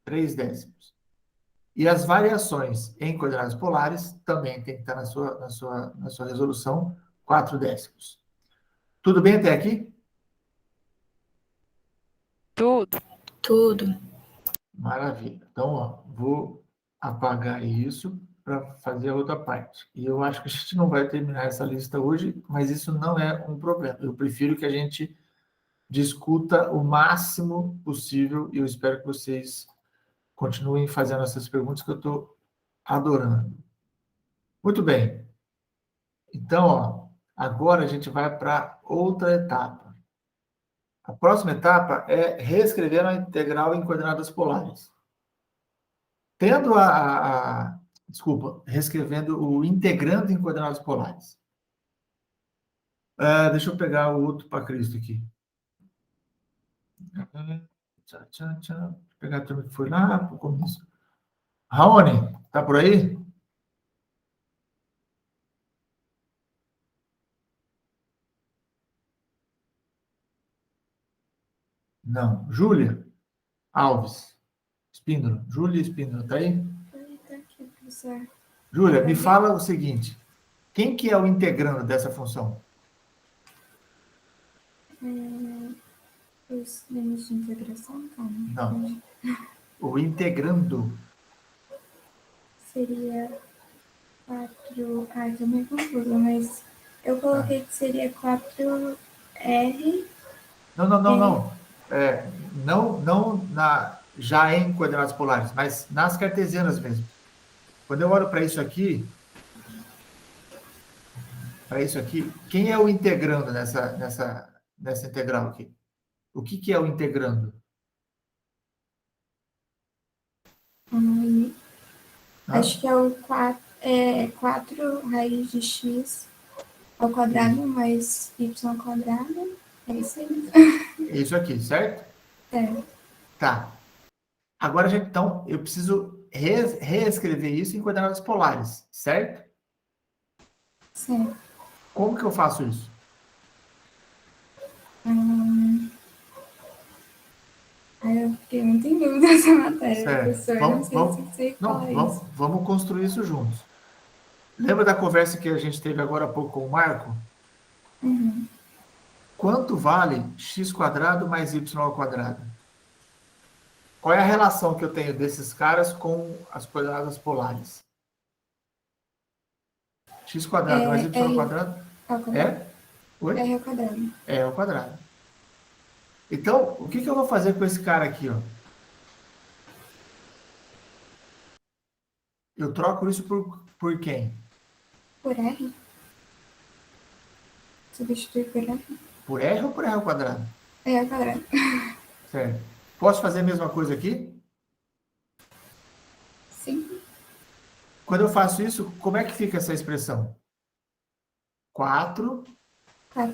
3 décimos. E as variações em coordenadas polares também tem que estar na sua resolução 4 décimos. Tudo bem até aqui? Tudo. Maravilha. Então, ó, vou apagar isso para fazer a outra parte. E eu acho que a gente não vai terminar essa lista hoje, mas isso não é um problema. Eu prefiro que a gente discuta o máximo possível e eu espero que vocês continuem fazendo essas perguntas que eu estou adorando. Muito bem. Então, ó, agora a gente vai para outra etapa. A próxima etapa é reescrever a integral em coordenadas polares. Tendo reescrevendo o integrando em coordenadas polares. Deixa eu pegar o outro para Cristo aqui. Vou pegar a turma que foi lá para o começo. Raoni, tá por aí? Não. Júlia Alves. Espíndola. Júlia Espíndola, tá aí? Tá aqui, professor. Júlia, me fala o seguinte. Quem que é o integrando dessa função? Os limites de integração, calma. Não. O integrando. Seria 4... Ai, tô meio confusa, mas eu coloquei que seria 4R. Não. Não já em coordenadas polares, mas nas cartesianas mesmo. Quando eu olho para isso aqui, quem é o integrando nessa integral aqui? O que é o integrando? Acho que é o 4 raiz de x ao quadrado mais y ao quadrado. É isso aí. É isso aqui, certo? Tá. Agora, então, eu preciso reescrever isso em coordenadas polares, certo? Certo. Como que eu faço isso? Eu fiquei muito em dúvida dessa matéria, Certo. Professor. Vamos construir isso juntos. Lembra da conversa que a gente teve agora há pouco com o Marco? Uhum. Quanto vale x² mais y ao quadrado? Qual é a relação que eu tenho desses caras com as coordenadas polares? x² mais y ao quadrado? Oi? R ao quadrado. É ao quadrado. Então, o que eu vou fazer com esse cara aqui, ó? Eu troco isso por quem? Por R. Substituir por R. Por R ou por R ao quadrado? R ao quadrado. Certo. Posso fazer a mesma coisa aqui? Sim. Quando eu faço isso, como é que fica essa expressão? 4 ao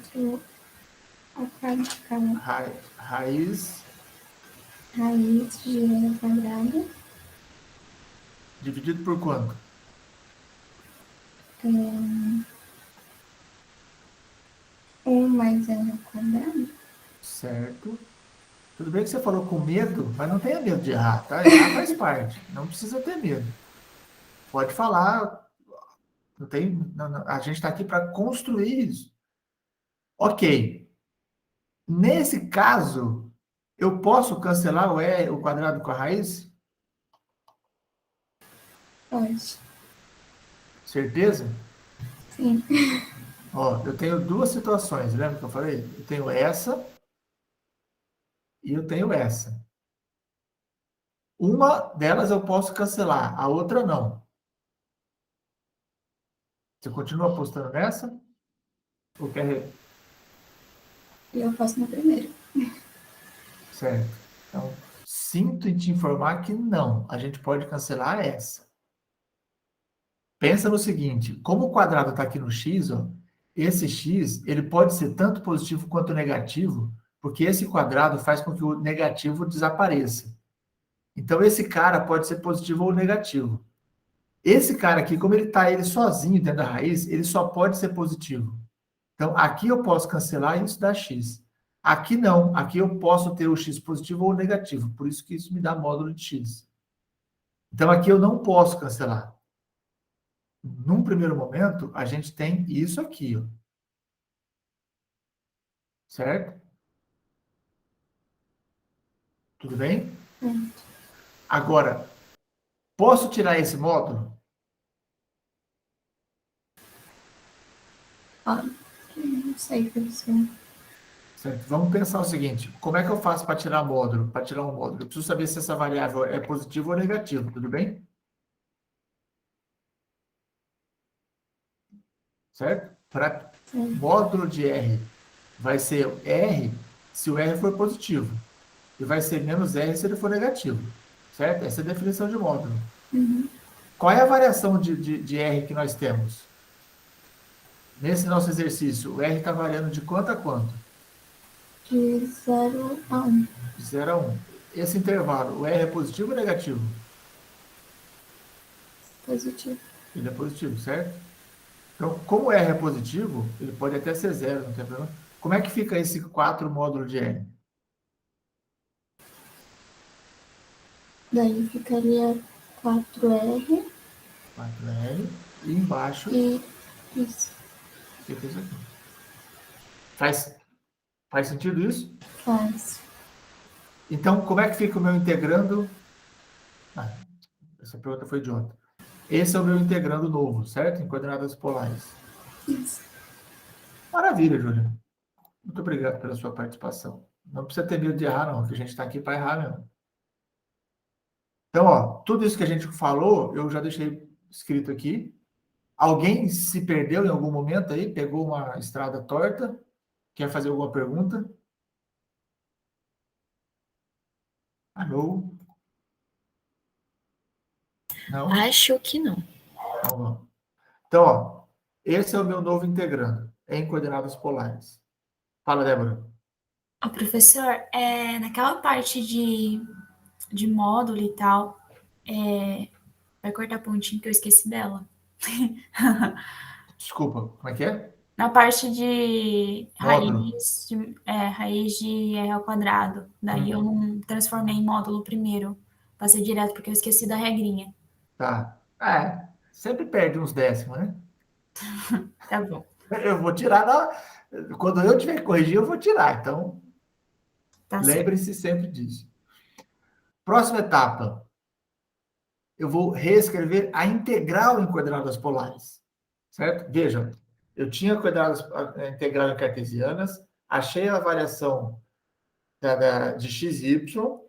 quadrado. Raiz de R ao quadrado. Dividido por quanto? 1 mais R ao quadrado. Certo. Tudo bem que você falou com medo, mas não tenha medo de errar, tá? Errar faz parte. Não precisa ter medo. Pode falar. A gente está aqui para construir isso. Ok. Nesse caso, eu posso cancelar o quadrado com a raiz? Pode. Certeza? Sim. Ó, eu tenho duas situações, lembra que eu falei? Eu tenho essa e eu tenho essa. Uma delas eu posso cancelar, a outra não. Você continua apostando nessa? Ou quer... Eu faço na primeira. Certo. Então, sinto em te informar que não. A gente pode cancelar essa. Pensa no seguinte, como o quadrado está aqui no x, ó, esse x, ele pode ser tanto positivo quanto negativo, porque esse quadrado faz com que o negativo desapareça. Então, esse cara pode ser positivo ou negativo. Esse cara aqui, como ele está ele sozinho dentro da raiz, ele só pode ser positivo. Então, aqui eu posso cancelar e isso dá x. Aqui não, aqui eu posso ter o x positivo ou negativo, por isso que isso me dá módulo de x. Então, aqui eu não posso cancelar. Num primeiro momento, a gente tem isso aqui, ó. Certo? Tudo bem? Agora, posso tirar esse módulo? Não sei, professor. Certo? Vamos pensar o seguinte, como é que eu faço para tirar módulo? Para tirar um módulo, eu preciso saber se essa variável é positiva ou negativa, tudo bem? Certo? Para módulo de R, vai ser R se o R for positivo, e vai ser menos R se ele for negativo, certo? Essa é a definição de módulo. Qual é a variação de R que nós temos? Nesse nosso exercício, o R está variando de quanto a quanto? De 0 a 1. De 0 a 1. Esse intervalo, o R é positivo ou negativo? Positivo. Ele é positivo, certo? Então, como o R é positivo, ele pode até ser 0, não tem problema. Como é que fica esse 4 módulo de R? Daí ficaria 4R 4R, e embaixo e isso. fica isso aqui. Faz sentido isso? Faz. Então, como é que fica o meu integrando? Ah, essa pergunta foi idiota. Esse é o meu integrando novo, certo? Em coordenadas polares. Isso. Maravilha, Júlia. Muito obrigado pela sua participação. Não precisa ter medo de errar, não, que a gente está aqui para errar mesmo. Então, ó, tudo isso que a gente falou, eu já deixei escrito aqui. Alguém se perdeu em algum momento aí? Pegou uma estrada torta? Quer fazer alguma pergunta? Alô? Não? Acho que não. Então, vamos. Então, ó, esse é o meu novo integrando, em coordenadas polares. Fala, Débora. Ô, professor, naquela parte de módulo e tal, vai cortar pontinho que eu esqueci dela. Desculpa, como é que é? Na parte de Módulo. raiz de R ao quadrado. Daí eu não transformei em módulo primeiro. Passei direto porque eu esqueci da regrinha. Tá. Sempre perde uns décimos, né? Tá bom. Eu vou tirar quando eu tiver que corrigir, eu vou tirar. Então, Tá certo. lembre-se sempre disso. Próxima etapa. Eu vou reescrever a integral em coordenadas polares. Certo? Vejam, eu tinha coordenadas integrais cartesianas, achei a variação de x e y.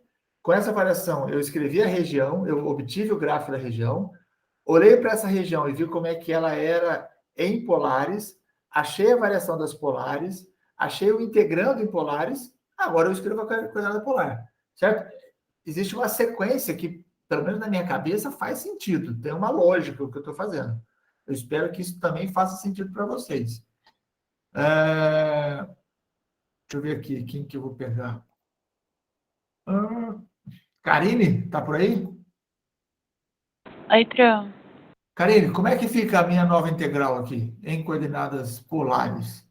Com essa variação, eu escrevi a região, eu obtive o gráfico da região, olhei para essa região e vi como é que ela era em polares, achei a variação das polares, achei o integrando em polares, agora eu escrevo a coordenada polar, certo? Existe uma sequência que, pelo menos na minha cabeça, faz sentido, tem uma lógica o que eu estou fazendo. Eu espero que isso também faça sentido para vocês. Deixa eu ver aqui, quem que eu vou pegar? Karine, tá por aí? Oi, Tron. Karine, como é que fica a minha nova integral aqui, em coordenadas polares?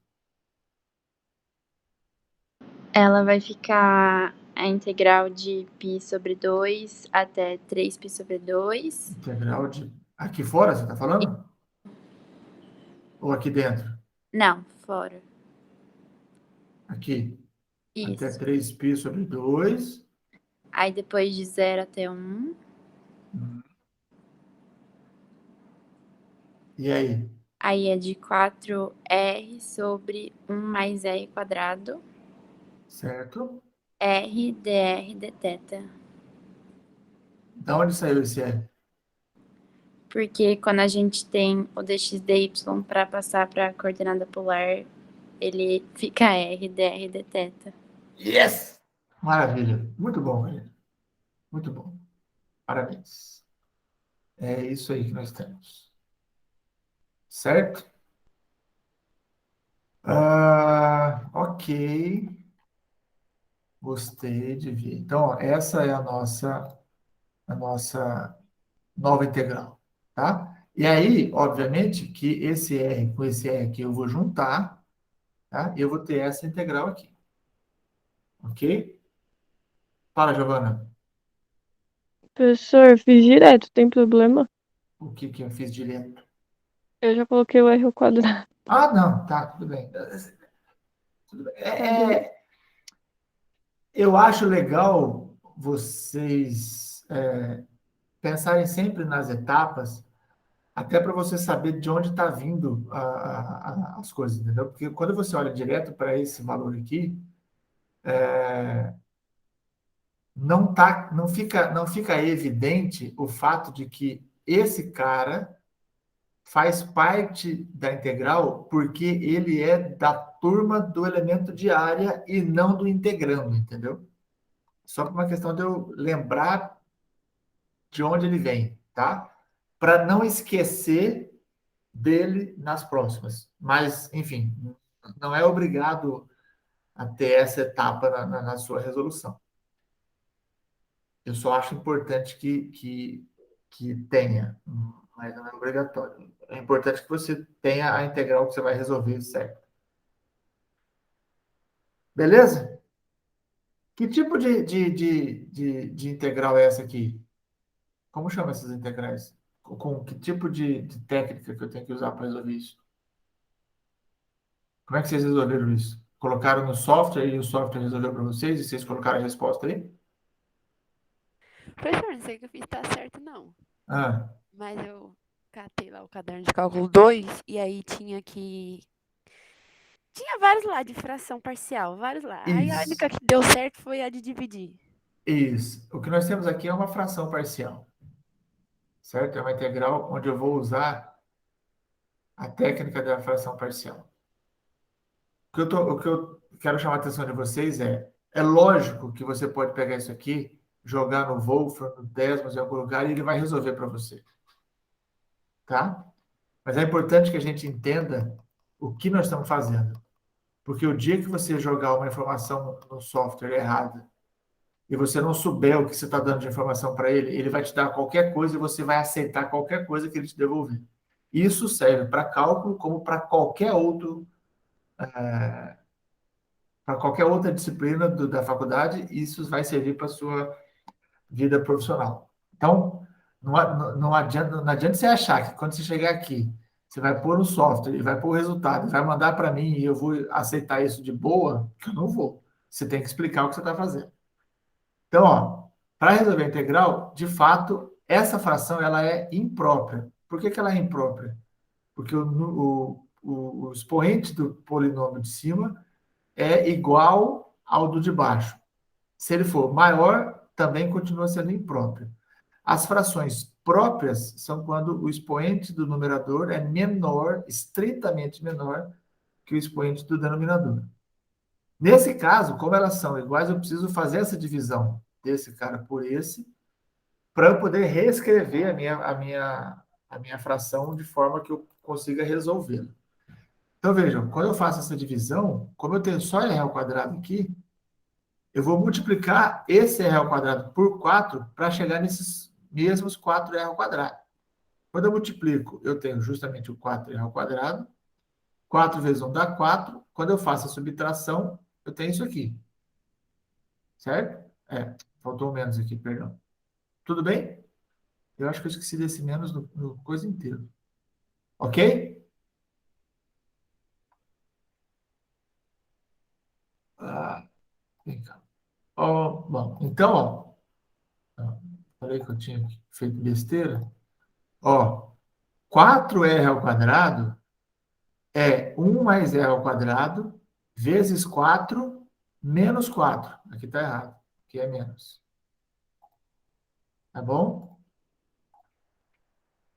Ela vai ficar a integral de π sobre 2 até 3π sobre 2. Integral de... Aqui fora, você está falando? Ou aqui dentro? Não, fora. Aqui. Isso. Até 3π sobre 2. Aí depois de 0 até 1. E aí? Aí é de 4r sobre 1 mais r quadrado. Certo. R dr dθ. Da onde saiu esse R? Porque quando a gente tem o dx dy para passar para a coordenada polar, ele fica r dr dθ. Yes! Maravilha. Muito bom, Karine. Muito bom. Parabéns. É isso aí que nós temos. Certo? Ok. Gostei de ver. Então, ó, essa é a nossa nova integral, tá? E aí, obviamente, que esse R com esse R aqui eu vou juntar, tá? E eu vou ter essa integral aqui. Ok? Fala, Giovana. Professor, fiz direto, tem problema? O que que eu fiz direto? Eu já coloquei o R ao quadrado. Ah, não, tá, tudo bem. Tudo bem. Tá, beleza. Eu acho legal vocês pensarem sempre nas etapas, até para você saber de onde está vindo as coisas, entendeu? Porque quando você olha direto para esse valor aqui, não fica evidente o fato de que esse cara faz parte da integral porque ele é da turma do elemento de área e não do integrando, entendeu? Só por uma questão de eu lembrar de onde ele vem, tá? Para não esquecer dele nas próximas. Mas, enfim, não é obrigado a ter essa etapa na sua resolução. Eu só acho importante que tenha, mas não é obrigatório. É importante que você tenha a integral que você vai resolver, certo? Beleza? Que tipo de integral é essa aqui? Como chama essas integrais? Com que tipo de técnica que eu tenho que usar para resolver isso? Como é que vocês resolveram isso? Colocaram no software e o software resolveu para vocês e vocês colocaram a resposta aí? Professor, não sei o que eu fiz tá certo, não. Ah, Mas eu catei lá o caderno de cálculo 2 e aí tinha que. Tinha vários lá de fração parcial, vários lá. Aí a isso, única que deu certo foi a de dividir. isso. O que nós temos aqui é uma fração parcial, certo? É uma integral onde eu vou usar a técnica da fração parcial. O que eu quero chamar a atenção de vocês é lógico que você pode pegar isso aqui, jogar no Wolfram, no Desmos, em algum lugar, e ele vai resolver para você. Tá? Mas é importante que a gente entenda o que nós estamos fazendo. Porque o dia que você jogar uma informação no software errada e você não souber o que você está dando de informação para ele, ele vai te dar qualquer coisa e você vai aceitar qualquer coisa que ele te devolver. Isso serve para cálculo como para qualquer outra disciplina da faculdade, isso vai servir para a sua vida profissional. Então, não adianta você achar que quando você chegar aqui, você vai pôr no software e vai pôr o resultado, vai mandar para mim e eu vou aceitar isso de boa, que eu não vou. Você tem que explicar o que você está fazendo. Então, ó, para resolver a integral, de fato, essa fração ela é imprópria. Por que ela é imprópria? Porque o expoente do polinômio de cima é igual ao do de baixo. Se ele for maior, também continua sendo impróprio. As frações próprias são quando o expoente do numerador é menor, estritamente menor, que o expoente do denominador. Nesse caso, como elas são iguais, eu preciso fazer essa divisão desse cara por esse, para eu poder reescrever a minha fração de forma que eu consiga resolvê-la. Então, vejam, quando eu faço essa divisão, como eu tenho só r ao quadrado aqui, eu vou multiplicar esse r ao quadrado por 4 para chegar nesses mesmos 4r ao quadrado. Quando eu multiplico, eu tenho justamente o 4r ao quadrado. 4 vezes 1 dá 4. Quando eu faço a subtração, eu tenho isso aqui. Certo? Faltou um menos aqui, perdão. Tudo bem? Eu acho que eu esqueci desse menos no coisa inteira. Ok? Vem cá. Bom, então, falei que eu tinha feito besteira. 4r ao quadrado é 1 mais r ao quadrado vezes 4 menos 4. Aqui está errado, aqui é menos. Tá bom?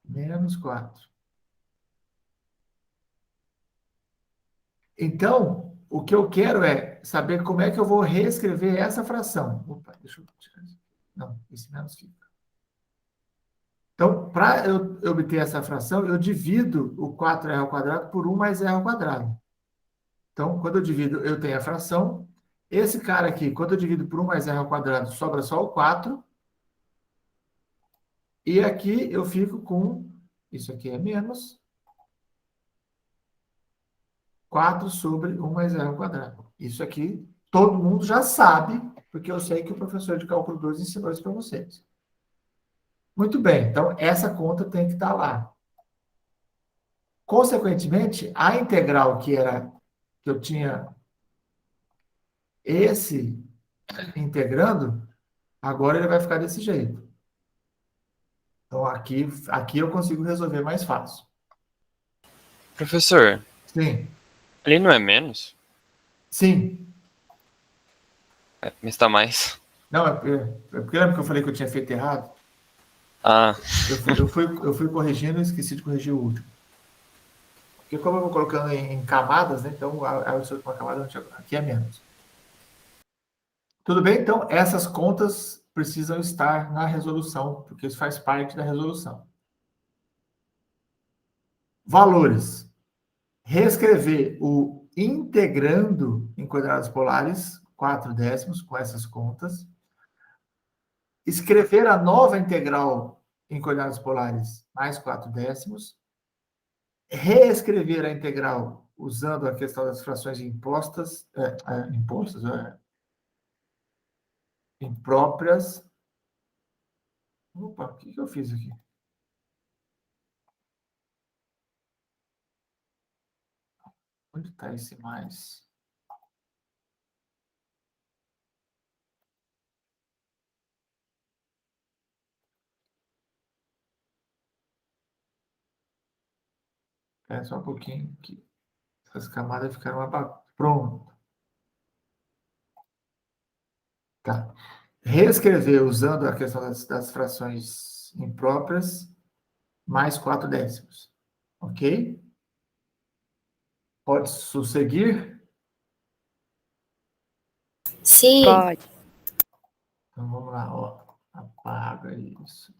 Menos 4. Então, o que eu quero é saber como é que eu vou reescrever essa fração. Opa, deixa eu tirar isso. Não, esse menos fica. Então, para eu obter essa fração, eu divido o 4r ao quadrado por 1 mais r ao quadrado. Então, quando eu divido, eu tenho a fração. Esse cara aqui, quando eu divido por 1 mais r ao quadrado, sobra só o 4. E aqui eu fico com, isso aqui é menos 4 sobre 1 mais r ao quadrado. Isso aqui todo mundo já sabe, porque eu sei que o professor de cálculo 2 ensinou isso para vocês. Muito bem, então essa conta tem que estar lá. Consequentemente, a integral que eu tinha esse integrando, agora ele vai ficar desse jeito. Então aqui eu consigo resolver mais fácil. Professor, Sim. ali não é menos? Sim. Mas tá mais. Não, porque lembra que eu falei que eu tinha feito errado? Ah. Eu fui corrigindo e esqueci de corrigir o último. Porque como eu vou colocando em camadas, né? Então eu sou uma camada, aqui é menos. Tudo bem? Então, essas contas precisam estar na resolução, porque isso faz parte da resolução. Valores. Reescrever o integrando em quadrados polares, 4 décimos, com essas contas. Escrever a nova integral em coordenadas polares, mais 4 décimos. Reescrever a integral usando a questão das frações impróprias. Opa, o que eu fiz aqui? Onde está esse mais? É só um pouquinho que essas camadas ficaram pronto. Tá. Reescrever usando a questão das frações impróprias, mais 4 décimos. Ok? Pode prosseguir? Sim. Pode. Então vamos lá, ó. Apaga isso.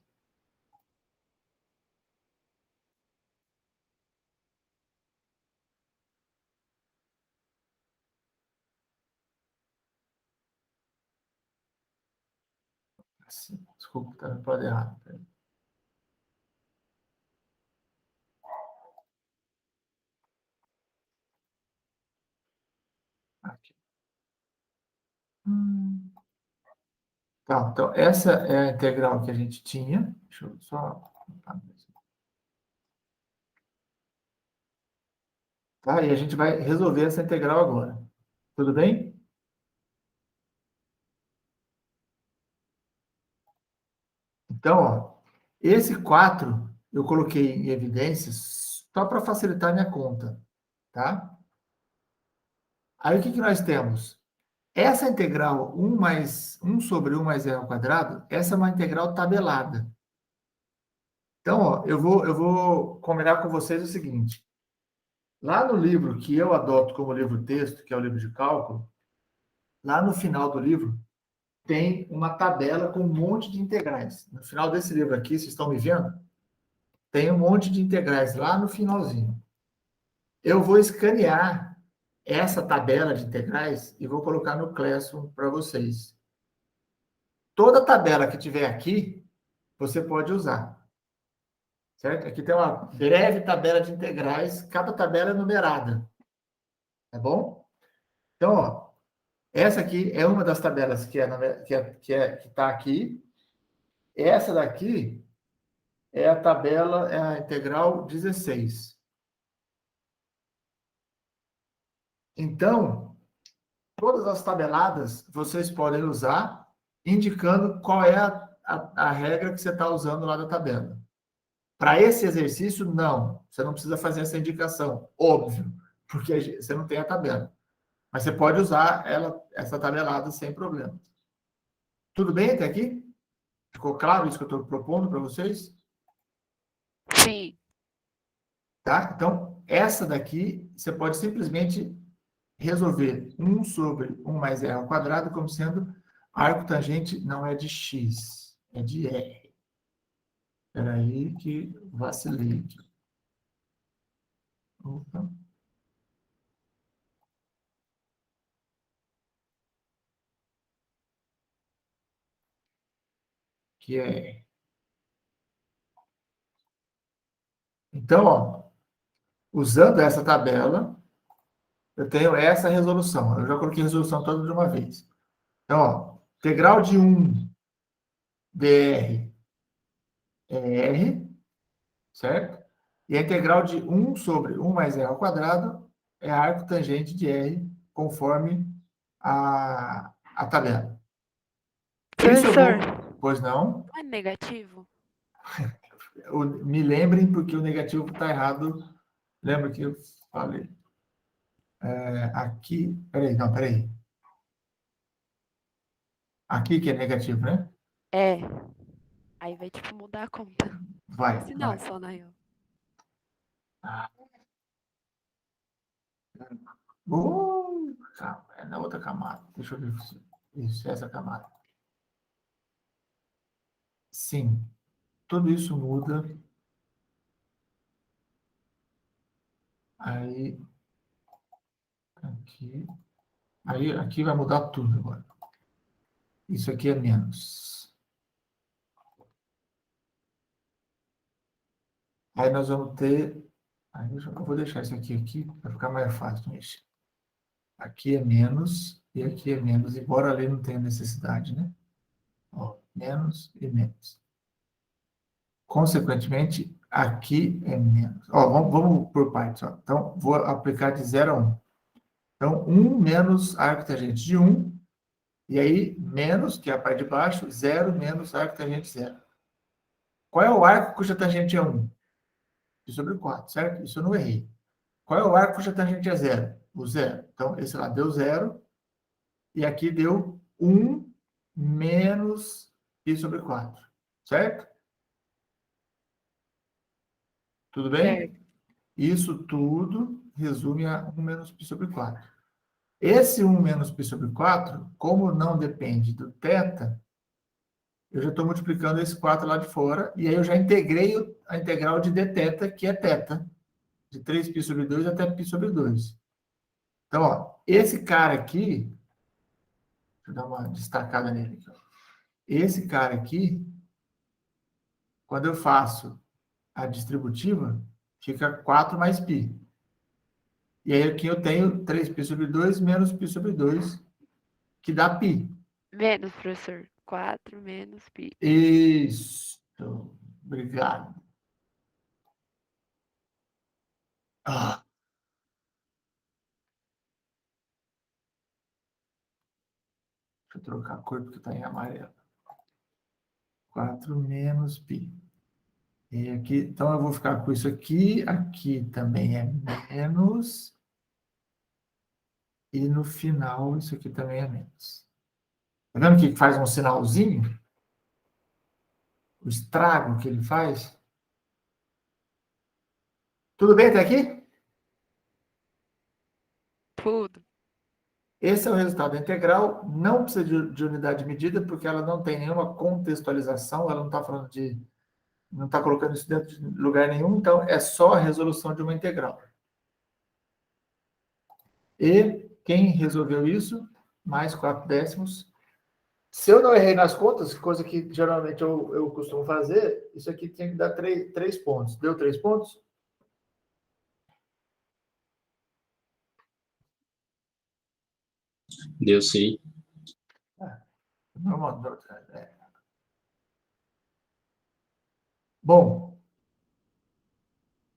Assim, desculpa, tá no lado errado. Aqui. Tá, então essa é a integral que a gente tinha. Deixa eu só... Tá, e a gente vai resolver essa integral agora. Tudo bem? Então, ó, esse 4 eu coloquei em evidências só para facilitar a minha conta, tá? Aí o que nós temos? Essa integral 1 sobre 1 mais r ao quadrado, essa é uma integral tabelada. Então, ó, eu vou combinar com vocês o seguinte. Lá no livro que eu adoto como livro-texto, que é o livro de cálculo, lá no final do livro, tem uma tabela com um monte de integrais. No final desse livro aqui, vocês estão me vendo? Tem um monte de integrais lá no finalzinho. Eu vou escanear essa tabela de integrais e vou colocar no Classroom para vocês. Toda tabela que tiver aqui, você pode usar. Certo? Aqui tem uma breve tabela de integrais, cada tabela é numerada. Tá bom? Então, ó, essa aqui é uma das tabelas que está aqui. Essa daqui é a tabela, é a integral 16. Então, todas as tabeladas vocês podem usar, indicando qual é a regra que você está usando lá da tabela. Para esse exercício, não. Você não precisa fazer essa indicação, óbvio, porque você não tem a tabela. Mas você pode usar essa tabelada sem problema. Tudo bem até aqui? Ficou claro isso que eu estou propondo para vocês? Sim. Tá? Então, essa daqui, você pode simplesmente resolver 1 sobre 1 mais r ao quadrado como sendo arco tangente não é de x, é de r. Espera aí que vacilei aqui. Opa. que é... Então, ó, usando essa tabela, eu tenho essa resolução. Eu já coloquei a resolução toda de uma vez. Então, ó, integral de 1 dr é R, certo? E a integral de 1 sobre 1 mais R ao quadrado é a arco tangente de R, conforme a tabela. Professor, Pois não? não é negativo? Me lembrem, porque o negativo está errado. Lembra que eu falei? Aqui... Peraí. Aqui que é negativo, né? É. Aí vai, tipo, mudar a conta. Vai. Se não, só na real. Calma, é na outra camada. Deixa eu ver. Isso, essa camada. Sim. Tudo isso muda. Aí. Aqui. Aí, aqui vai mudar tudo agora. Isso aqui é menos. Aí nós vamos ter... Aí eu vou deixar isso aqui para ficar mais fácil de mexer. Aqui é menos e aqui é menos, embora ali não tenha necessidade, né? Ó, menos e menos. Consequentemente, aqui é menos. Ó, vamos por partes. Ó. Então, vou aplicar de 0 a 1. Então, 1 menos arco tangente de 1, e aí menos, que é a parte de baixo, 0 menos arco tangente 0. Qual é o arco cuja tangente é 1? Pi sobre 4, certo? Isso eu não errei. Qual é o arco cuja tangente é 0? O 0. Então, esse lá deu 0, e aqui deu 1 menos π sobre 4, certo? Tudo bem? Certo. Isso tudo resume a 1 menos π sobre 4. Esse 1 menos π sobre 4, como não depende do θ, eu já estou multiplicando esse 4 lá de fora, e aí eu já integrei a integral de dθ, que é θ, de 3π sobre 2 até π sobre 2. Então, ó, esse cara aqui, deixa eu dar uma destacada nele aqui, ó. Esse cara aqui, quando eu faço a distributiva, fica 4 mais π. E aí aqui eu tenho 3π sobre 2 menos π sobre 2, que dá π. Menos, professor. 4 menos π. Isso. Obrigado. Ah. Deixa eu trocar a cor porque está em amarelo. 4 menos π. E aqui, então eu vou ficar com isso aqui. Aqui também é menos. E no final, isso aqui também é menos. Tá vendo que faz um sinalzinho? O estrago que ele faz? Tudo bem até aqui? Tudo. Esse é o resultado integral. Não precisa de unidade de medida, porque ela não tem nenhuma contextualização, ela não está falando de... não está colocando isso dentro de lugar nenhum, então é só a resolução de uma integral. E quem resolveu isso? Mais 4 décimos. Se eu não errei nas contas, coisa que geralmente eu costumo fazer, isso aqui tem que dar 3 pontos. Deu 3 pontos? Deu sim. Normal. Bom,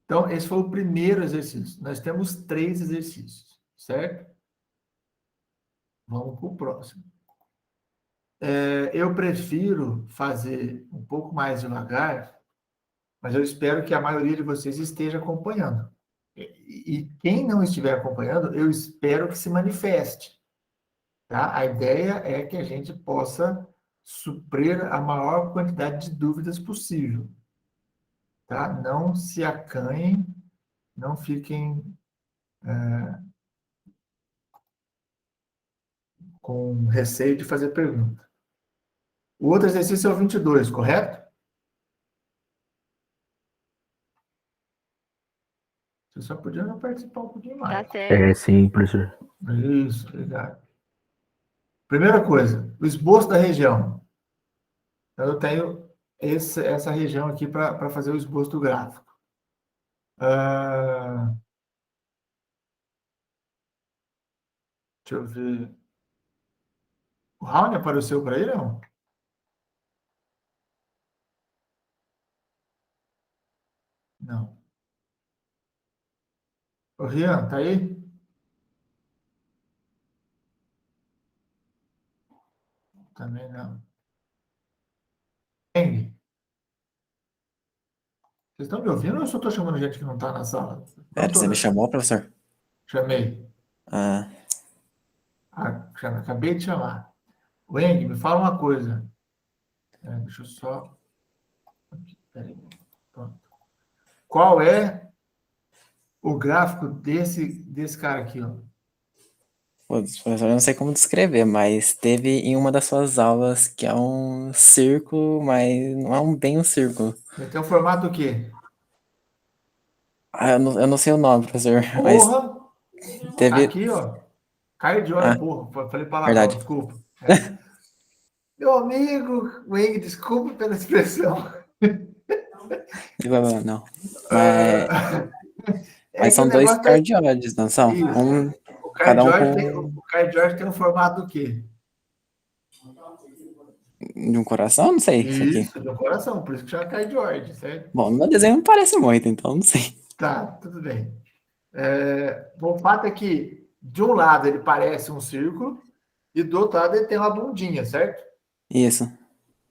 então esse foi o primeiro exercício. Nós temos 3 exercícios, certo? Vamos para o próximo. Eu prefiro fazer um pouco mais devagar, mas eu espero que a maioria de vocês esteja acompanhando. E quem não estiver acompanhando, eu espero que se manifeste. Tá? A ideia é que a gente possa suprir a maior quantidade de dúvidas possível. Tá? Não se acanhem, não fiquem com receio de fazer pergunta. O outro exercício é o 22, correto? Você só podia não participar um pouquinho mais. Tá certo. Sim, professor. Isso, obrigado. Primeira coisa, o esboço da região. Então, eu tenho essa região aqui para fazer o esboço do gráfico. Deixa eu ver. O Raoni apareceu para ele, não? Não. O Rian, tá aí? Também não. Eng, vocês estão me ouvindo ou eu só estou chamando gente que não está na sala? Pera, você me chamou, professor? Chamei. Ah, Acabei de chamar. O Eng, me fala uma coisa. Deixa eu só... Peraí. Pronto. Qual é o gráfico desse cara aqui, ó? putz, professor, eu não sei como descrever, mas teve em uma das suas aulas que é um círculo, mas não é bem um círculo. Ele tem um formato do quê? Ah, eu não sei o nome, professor, mas Porra! teve... Aqui, ó. Caio de Ah, olho, porra. Falei palavrão, verdade. desculpa. Meu amigo, Weng, desculpe pela expressão. Não. Mas, mas são dois cardioides, não são? Isso. Cada um com... O cardioide tem um formato do quê? De um coração? Não sei. Isso, de um coração, por isso que chama cardioide, certo? Bom, no meu desenho não parece muito, então não sei. Tá, tudo bem. O fato é que, de um lado, ele parece um círculo e do outro lado ele tem uma bundinha, certo? Isso.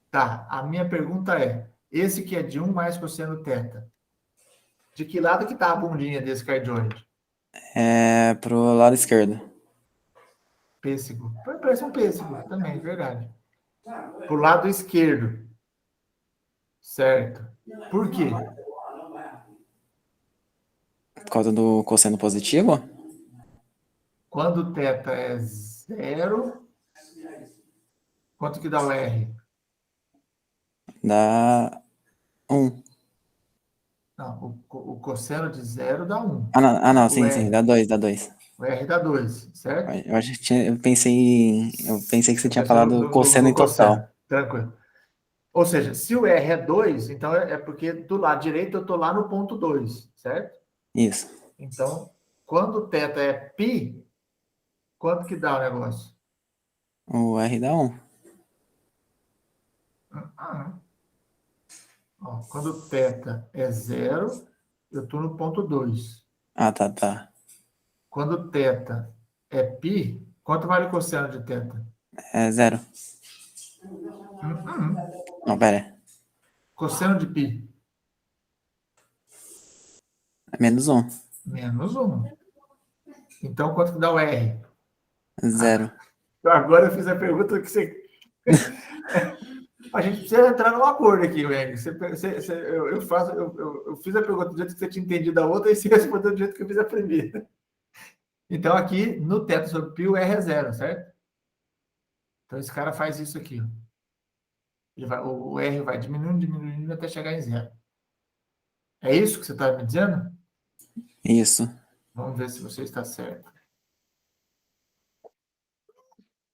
Tá, a minha pergunta é, esse que é de 1 mais cosseno θ, de que lado que tá a bundinha desse cardioide? É pro lado esquerdo. Pêssego. Parece um pêssego também, verdade. Pro lado esquerdo. Certo. Por quê? Por causa do cosseno positivo? Quando θ é 0, quanto que dá o R? Dá 1. Não, o cosseno de 0 dá 1. Não, sim, dá 2, dá 2. O R dá 2, certo? Eu pensei que você tinha falado cosseno em total. Tranquilo. Ou seja, se o R é 2, então é porque do lado direito eu estou lá no ponto 2, certo? Isso. Então, quando θ é π, quanto que dá o negócio? O R dá 1. Quando θ é 0, eu estou no ponto 2. Ah, tá. Quando θ é π, quanto vale o cosseno de θ? É 0. Não, pera. Cosseno de π? É menos 1. Menos 1. Então, quanto que dá o R? 0. Agora eu fiz a pergunta que você... A gente precisa entrar num acordo aqui, Weng. Eu fiz a pergunta do jeito que você tinha entendido a outra e você respondeu do jeito que eu fiz a primeira. Então, aqui, no θ sobre π, o R é 0, certo? Então, esse cara faz isso aqui. O R vai diminuindo até chegar em 0. É isso que você está me dizendo? Isso. Vamos ver se você está certo.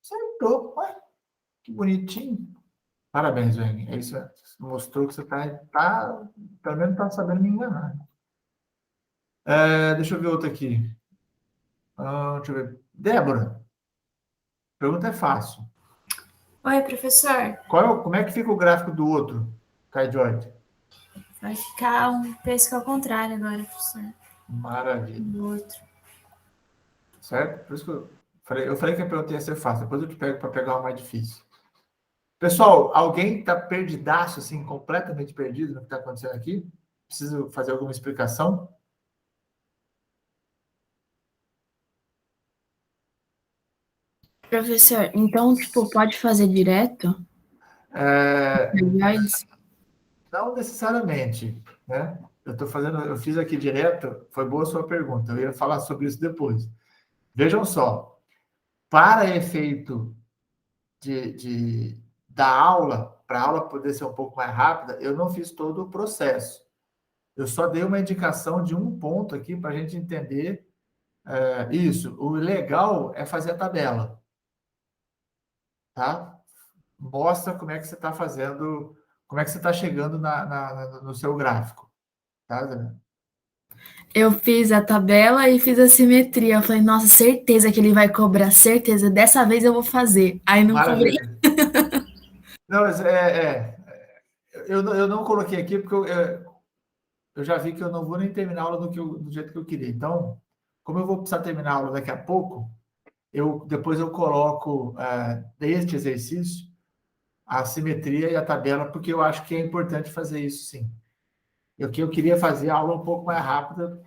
Acertou. Ué, que bonitinho. Parabéns, Weng. É isso. Mostrou que você pelo menos está sabendo me enganar. Deixa eu ver outra aqui. Deixa eu ver. Débora, a pergunta é fácil. Oi, professor. Como é que fica o gráfico do outro cardioide? Vai ficar um pêssego ao contrário agora, professor. Maravilha. Do outro. Certo? Por isso que eu falei que a pergunta ia ser fácil. Depois eu te pego para pegar uma mais difícil. Pessoal, alguém está perdidaço, assim, completamente perdido no que está acontecendo aqui? Preciso fazer alguma explicação? Professor, então, pode fazer direto? Não necessariamente, né? Eu fiz aqui direto, foi boa a sua pergunta, eu ia falar sobre isso depois. Vejam só, para efeito da aula, para a aula poder ser um pouco mais rápida, eu não fiz todo o processo. Eu só dei uma indicação de um ponto aqui para a gente entender isso. O legal é fazer a tabela. Tá? mostra como é que você está fazendo, como é que você está chegando no seu gráfico. Tá, Isabela? Eu fiz a tabela e fiz a simetria. Eu falei, nossa, certeza que ele vai cobrar, certeza. Dessa vez eu vou fazer. Aí não cobrei. Maravilha. Não, mas eu não coloquei aqui porque eu já vi que eu não vou nem terminar a aula do jeito que eu queria. Então, como eu vou precisar terminar a aula daqui a pouco, depois eu coloco deste exercício a simetria e a tabela, porque eu acho que é importante fazer isso, sim. Eu queria fazer a aula um pouco mais rápida,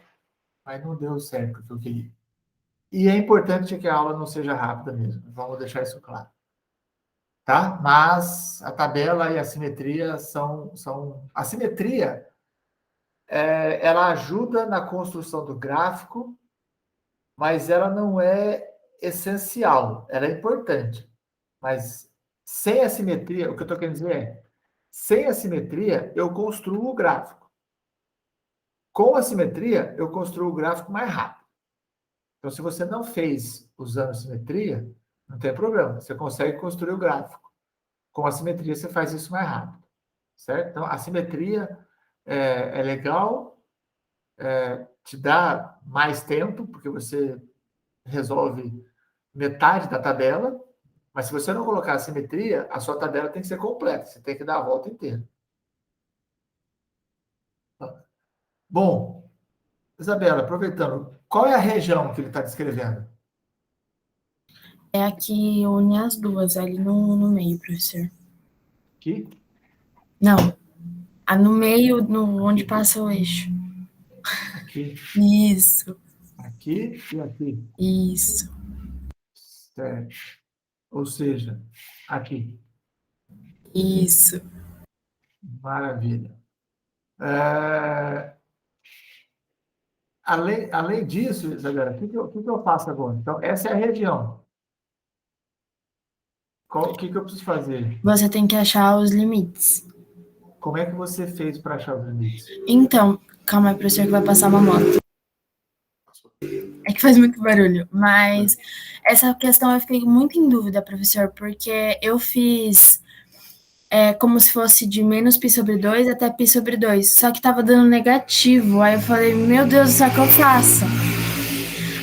mas não deu certo o que eu queria. E é importante que a aula não seja rápida mesmo, vamos deixar isso claro. Tá? Mas a tabela e a simetria são... A simetria, ela ajuda na construção do gráfico, mas ela não é essencial, ela é importante. Mas sem a simetria, o que eu estou querendo dizer é, sem a simetria, eu construo o gráfico. Com a simetria, eu construo o gráfico mais rápido. Então, se você não fez usando simetria, não tem problema, você consegue construir o gráfico. Com a simetria, você faz isso mais rápido. Certo? Então, a simetria é legal, te dá mais tempo, porque você resolve metade da tabela, mas se você não colocar a simetria, a sua tabela tem que ser completa, você tem que dar a volta inteira. Bom, Isabela, aproveitando, qual é a região que ele está descrevendo? É a que une as duas, ali no meio, professor. Aqui? Não. A no meio, onde passa o eixo. Aqui. Isso. Aqui e aqui. Isso. Certo. Ou seja, aqui. Isso. Maravilha. Além disso, Isabela, o que eu faço agora? Então, essa é a região. O que eu preciso fazer? Você tem que achar os limites. Como é que você fez para achar os limites? Então, calma aí, professor, que vai passar uma moto. É que faz muito barulho, mas essa questão eu fiquei muito em dúvida, professor, porque eu fiz como se fosse de menos π sobre 2 até π sobre 2, só que estava dando negativo, aí eu falei, meu Deus, o que eu faço?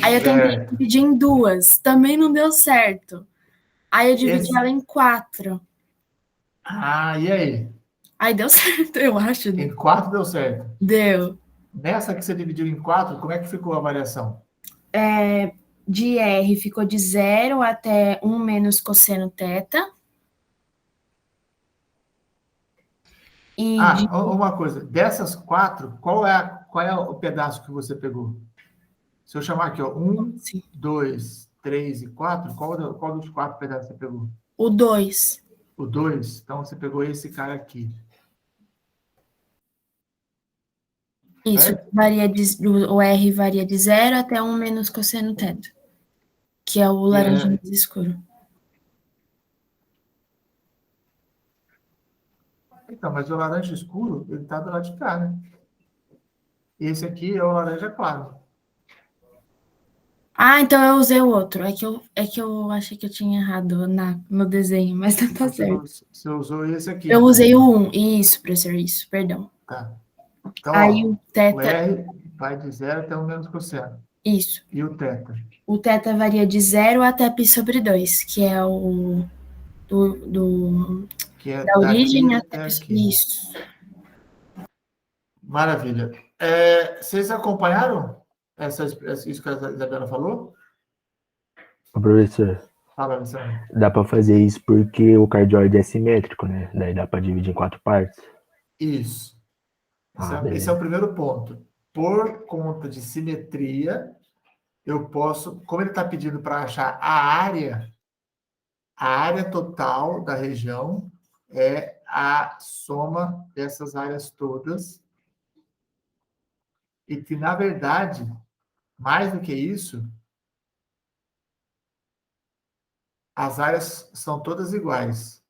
Aí eu tentei dividir em duas, também não deu certo. Aí eu dividi ela em 4. Ah, e aí? Aí deu certo, eu acho. Em 4 deu certo? Deu. Nessa que você dividiu em 4, como é que ficou a variação? De R ficou de 0 até 1 menos cosseno θ. Uma coisa, dessas 4, qual é o pedaço que você pegou? Se eu chamar aqui, 1, 2, 3 e 4, qual dos 4 pedaços você pegou? O 2. O 2? Então, você pegou esse cara aqui. Isso, o R varia de 0 até 1 menos cosseno θ, que é o laranja mais escuro. Então, mas o laranja escuro, ele está do lado de cá, né? Esse aqui é o laranja claro. Então eu usei o outro. É que eu achei que eu tinha errado no desenho, mas tá certo. Você usou esse aqui. Eu usei o 1. Isso, professor, isso, perdão. Tá. Então, aí o θ... o R vai de 0 até 1 menos cosseno. Isso. E o θ? O θ varia de 0 até π sobre 2, que é o da origem até π sobre 2. Isso. Maravilha. Vocês acompanharam isso que a Isabela falou? Professor, Fala, Alessandro. dá para fazer isso porque o cardioide é simétrico, né? Daí dá para dividir em 4 partes. Isso. Esse é o primeiro ponto. Por conta de simetria, eu posso, como ele está pedindo para achar a área total da região é a soma dessas áreas todas. E que, na verdade, mais do que isso, as áreas são todas iguais.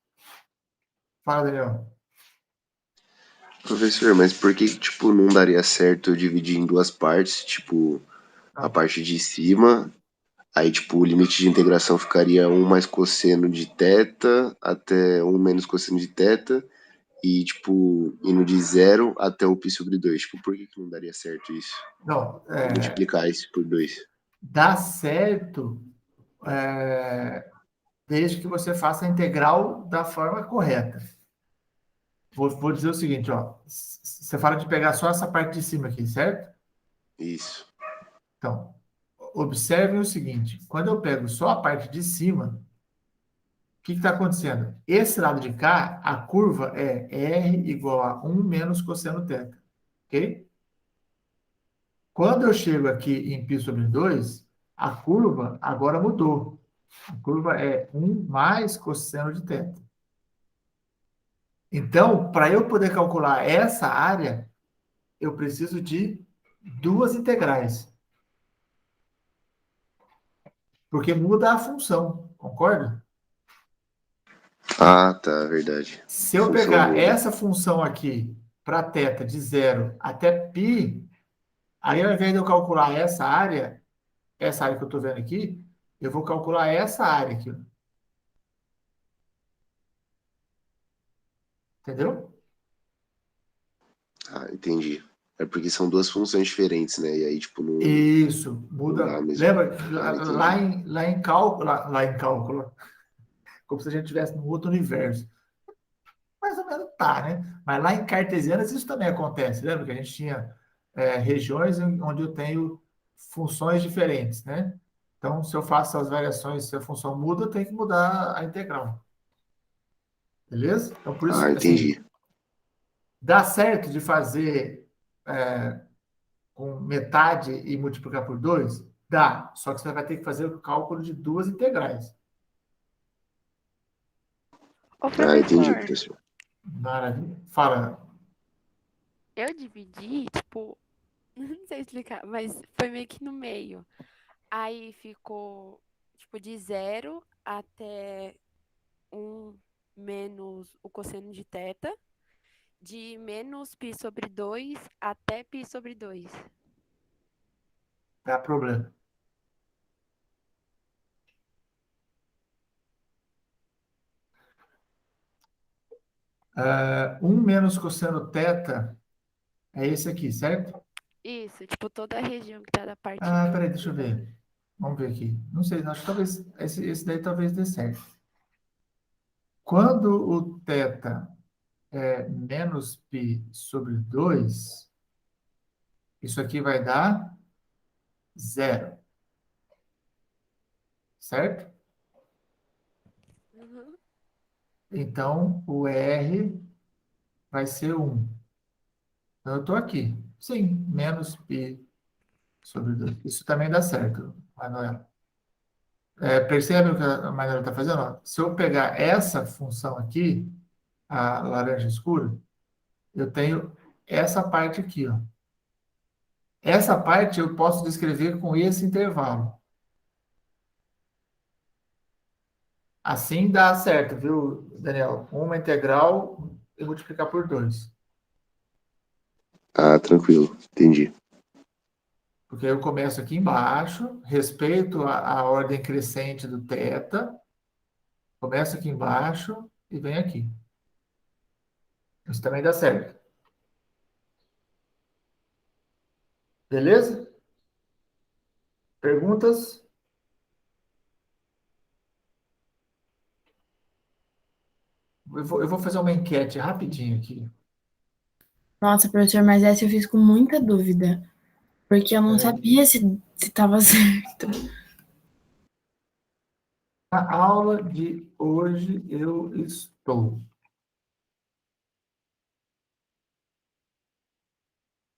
Fala, Daniel. Professor, mas por que, tipo, não daria certo eu dividir em 2 partes? Tipo, a parte de cima, Aí, tipo, o limite de integração ficaria 1 mais cosseno de θ até 1 menos cosseno de θ e, tipo, indo de 0 até o π sobre 2. Tipo, por que não daria certo isso? Não, Multiplicar isso por 2. dá certo desde que você faça a integral da forma correta. Vou dizer o seguinte, ó. Você fala de pegar só essa parte de cima aqui, certo? Isso. Então, observem o seguinte. Quando eu pego só a parte de cima, o que está acontecendo? Esse lado de cá, a curva é R igual a 1 menos cosseno θ. Ok? Quando eu chego aqui em π sobre 2, a curva agora mudou. A curva é 1 mais cosseno de θ. Então, para eu poder calcular essa área, eu preciso de duas integrais. Porque muda a função, concorda? Ah, tá, verdade. Se eu Função pegar muda. essa função aqui para θ de 0 até π, aí ao invés de eu calcular essa área que eu estou vendo aqui, eu vou calcular essa área aqui. Ó. Entendeu? Ah, entendi. É porque são duas funções diferentes, né? E aí, tipo, não, Isso, não dá muda. mesmo. Lembra? Ah, Lá em cálculo, como se a gente estivesse num outro universo. Mais ou menos tá, né? Mas lá em cartesianas isso também acontece. Lembra que a gente tinha regiões onde eu tenho funções diferentes, né? Então, se eu faço as variações, se a função muda, eu tenho que mudar a integral. Beleza? Então, por isso, assim, entendi. dá certo de fazer com metade e multiplicar por 2? Dá. Só que você vai ter que fazer o cálculo de duas integrais. Ô, Entendi, professor, professor. Maravilha. Fala. eu dividi, tipo, não sei explicar, mas foi meio que no meio. Aí ficou, tipo, de 0 até 1 menos o cosseno de θ, de menos π sobre 2 até π sobre 2. Dá problema. Menos cosseno θ é esse aqui, certo? Isso, tipo, toda a região que tá da parte Peraí, deixa eu ver. Vamos ver aqui. Não sei, acho que talvez esse daí talvez dê certo. Quando o θ é menos π sobre 2, isso aqui vai dar 0. Certo? Uhum. Então, o R vai ser 1. Então, eu estou aqui. Sim, menos π sobre 2. Isso também dá certo, Manuela. Percebe o que a Manuela está fazendo? Ó, se eu pegar essa função aqui, a laranja escura, eu tenho essa parte aqui, ó. Essa parte eu posso descrever com esse intervalo. Assim dá certo, viu, Daniel? Uma integral e multiplicar por 2. Tranquilo, entendi. Porque eu começo aqui embaixo, respeito a ordem crescente do θ, começo aqui embaixo e venho aqui. Isso também dá certo. Beleza? Perguntas? Eu vou fazer uma enquete rapidinho aqui. Nossa, professor, mas essa eu fiz com muita dúvida. Porque eu não sabia se estava certo. Na aula de hoje eu estou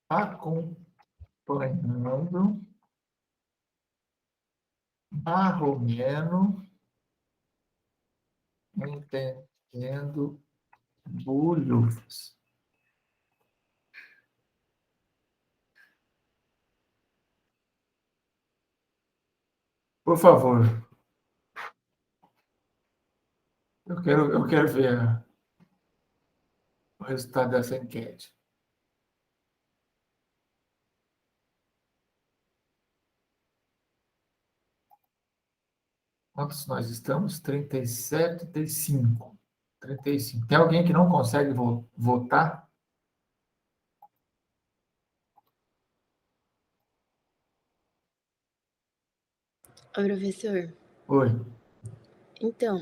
acompanhando marromeno, entendendo bulhufas. Por favor, eu quero ver o resultado dessa enquete. Quantos nós estamos? 37, 35. 35. Tem alguém que não consegue votar? Ô, professor, Oi. então,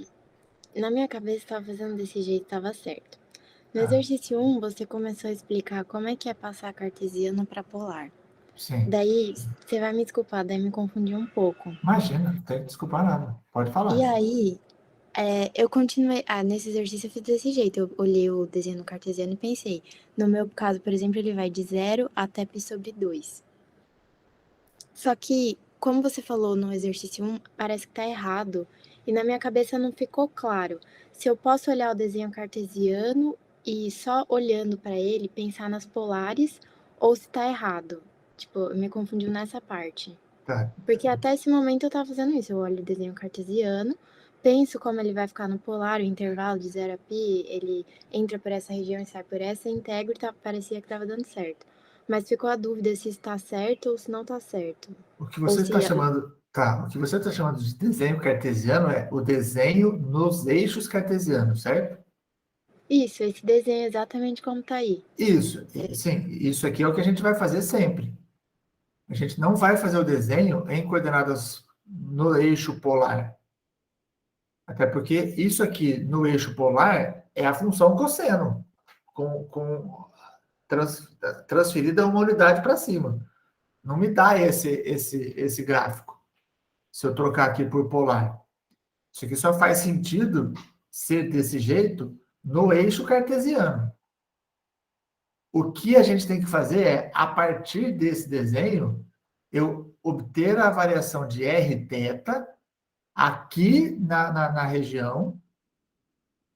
na minha cabeça estava fazendo desse jeito, estava certo. No Ah, exercício 1, você começou a explicar como é que é passar cartesiano para polar. sim. Daí, você vai me desculpar, daí me confundi um pouco. Imagina, não tem que desculpar nada. Pode E falar. aí, eu continuei. Nesse exercício eu fiz desse jeito. Eu olhei o desenho cartesiano e pensei. No meu caso, por exemplo, ele vai de 0 até π sobre 2. Só que, como você falou no exercício 1, parece que tá errado. E na minha cabeça não ficou claro. Se eu posso olhar o desenho cartesiano e só olhando para ele, pensar nas polares, ou se tá errado. Tipo, me confundiu nessa parte. Tá. Porque até esse momento eu tava fazendo isso. Eu olho o desenho cartesiano, penso como ele vai ficar no polar, o intervalo de 0 a π, ele entra por essa região e sai por essa, integro e parecia que tava dando certo. Mas ficou a dúvida se está certo ou se não tá certo. O que Ou você se está chamando, tá, o que você está chamando de desenho cartesiano é o desenho nos eixos cartesianos, certo? Isso, esse desenho é exatamente como tá aí. Isso, sim, isso aqui é o que a gente vai fazer sempre. A gente não vai fazer o desenho em coordenadas no eixo polar. Até porque isso aqui no eixo polar é a função cosseno, transferida uma unidade para cima. Não me dá esse gráfico, se eu trocar aqui por polar. Isso aqui só faz sentido ser desse jeito no eixo cartesiano. O que a gente tem que fazer é, a partir desse desenho, eu obter a variação de r θ aqui na região,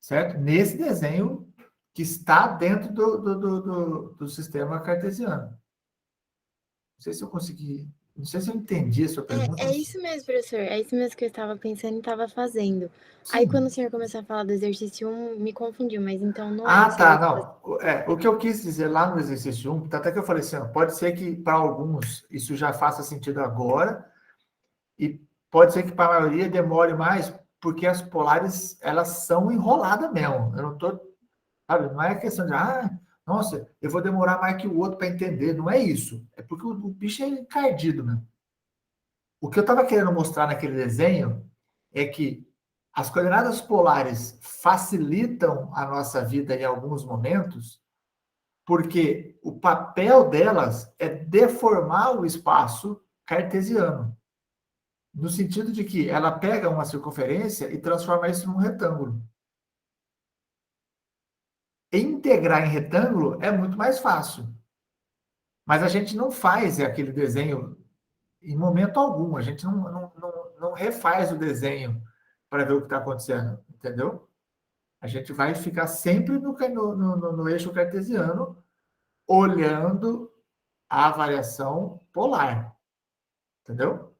certo? Nesse desenho que está dentro do sistema cartesiano. Não sei se eu consegui, não sei se eu entendi a sua pergunta. É isso mesmo, professor. É isso mesmo que eu estava pensando e estava fazendo. Aí quando o senhor começou a falar do exercício 1, me confundiu, mas então não é isso. Tá, não. O que eu quis dizer lá no exercício 1, até que eu falei assim, ó, pode ser que para alguns isso já faça sentido agora, e pode ser que para a maioria demore mais, porque as polares, elas são enroladas mesmo. Eu não tô, sabe, não é questão de, nossa, eu vou demorar mais que o outro para entender. Não é isso. É porque o bicho é encardido mesmo. O que eu estava querendo mostrar naquele desenho é que as coordenadas polares facilitam a nossa vida em alguns momentos, porque o papel delas é deformar o espaço cartesiano, no sentido de que ela pega uma circunferência e transforma isso num retângulo. Integrar em retângulo é muito mais fácil. Mas a gente não faz aquele desenho em momento algum. A gente não refaz o desenho para ver o que está acontecendo, entendeu? A gente vai ficar sempre no eixo cartesiano, olhando a variação polar, entendeu?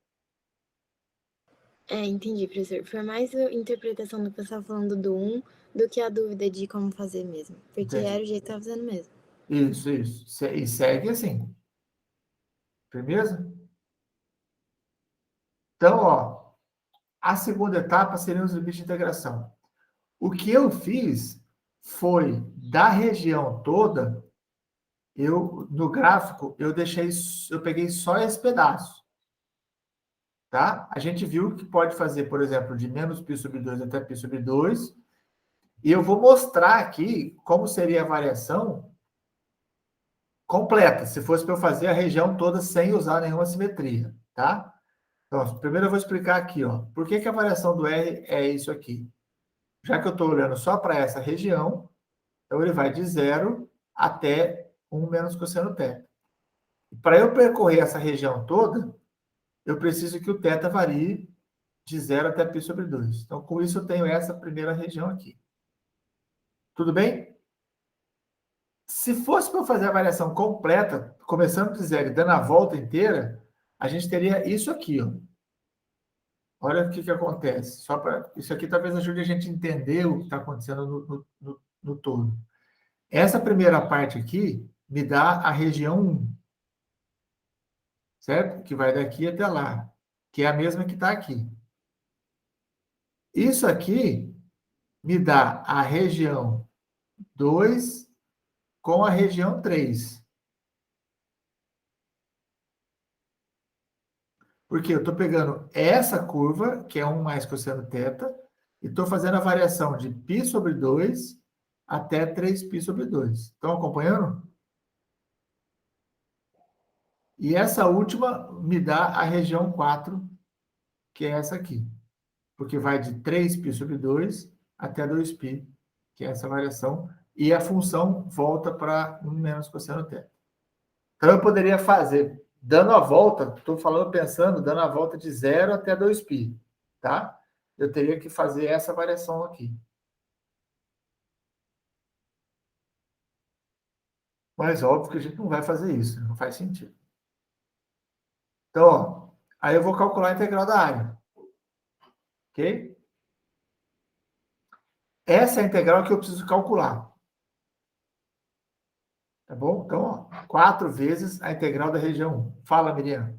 Entendi, professor. Foi mais a interpretação do que eu estava falando do 1 do que a dúvida de como fazer mesmo. Porque Entendi. era o jeito que eu estava fazendo mesmo. Isso. E segue assim. Firmeza? Então, ó, a segunda etapa seriam os limites de integração. O que eu fiz foi, da região toda, no gráfico, eu peguei só esse pedaço. Tá? A gente viu que pode fazer, por exemplo, de menos π sobre 2 até π sobre 2. E eu vou mostrar aqui como seria a variação completa, se fosse para eu fazer a região toda sem usar nenhuma simetria, tá? Então, primeiro eu vou explicar aqui, ó, por que a variação do R é isso aqui. Já que eu estou olhando só para essa região, então ele vai de 0 até 1 menos cosseno θ. Para eu percorrer essa região toda, eu preciso que o θ varie de 0 até π sobre 2. Então, com isso, eu tenho essa primeira região aqui. Tudo bem? Se fosse para eu fazer a variação completa, começando de 0 e dando a volta inteira, a gente teria isso aqui, ó. Olha o que acontece. Isso aqui talvez ajude a gente a entender o que está acontecendo no todo. Essa primeira parte aqui me dá a região 1. Certo? Que vai daqui até lá. Que é a mesma que está aqui. Isso aqui me dá a região 2 com a região 3. Porque eu estou pegando essa curva, que é 1 mais cosseno θ, e estou fazendo a variação de π sobre 2 até 3π sobre 2. Estão acompanhando? E essa última me dá a região 4, que é essa aqui. Porque vai de 3π sobre 2 até 2π, que é essa variação, e a função volta para 1 menos cosseno θ. Então, eu poderia fazer, dando a volta, estou falando, pensando, dando a volta de 0 até 2π, tá? Eu teria que fazer essa variação aqui. Mas óbvio que a gente não vai fazer isso, não faz sentido. Então, ó, aí eu vou calcular a integral da área. Ok? Essa é a integral que eu preciso calcular. Tá bom? Então, ó, 4 vezes a integral da região 1. Fala, Miriam.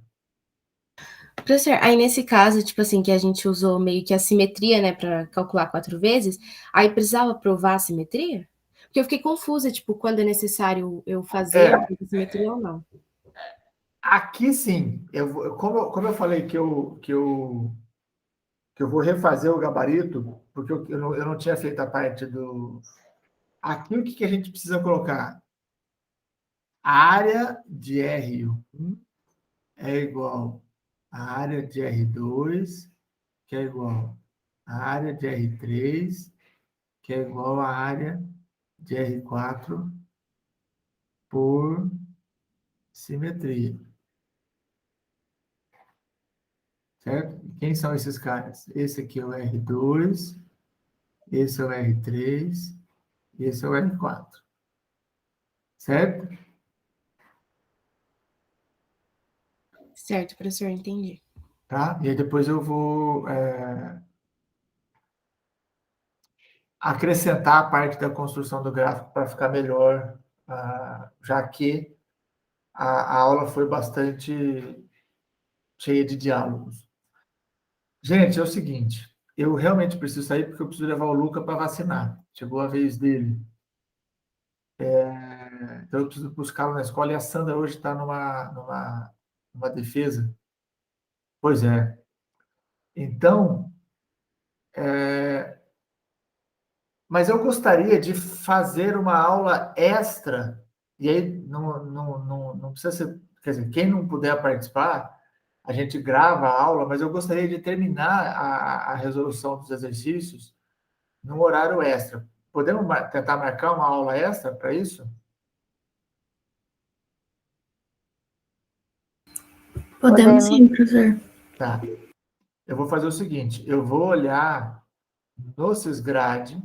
Professor, aí nesse caso, tipo assim, que a gente usou meio que a simetria, né, para calcular 4 vezes, aí precisava provar a simetria? Porque eu fiquei confusa, tipo, quando é necessário eu fazer a simetria ou não. Aqui sim, como eu falei que eu vou refazer o gabarito, porque eu não tinha feito a parte do... Aqui o que a gente precisa colocar? A área de R1 é igual à área de R2, que é igual à área de R3, que é igual à área de R4 por simetria. Certo? Quem são esses caras? Esse aqui é o R2, esse é o R3, e esse é o R4. Certo? Certo, professor, entendi. Tá? E aí depois eu vou acrescentar a parte da construção do gráfico para ficar melhor, já que a aula foi bastante cheia de diálogos. Gente, é o seguinte, eu realmente preciso sair porque eu preciso levar o Luca para vacinar. Chegou a vez dele. Então eu preciso buscá-lo na escola e a Sandra hoje está numa defesa. Pois é. Então, mas eu gostaria de fazer uma aula extra, e aí não precisa ser, quer dizer, quem não puder participar, a gente grava a aula, mas eu gostaria de terminar a resolução dos exercícios num horário extra. Podemos tentar marcar uma aula extra para isso? Podemos sim, professor. Tá. Eu vou fazer o seguinte, eu vou olhar no Sysgrad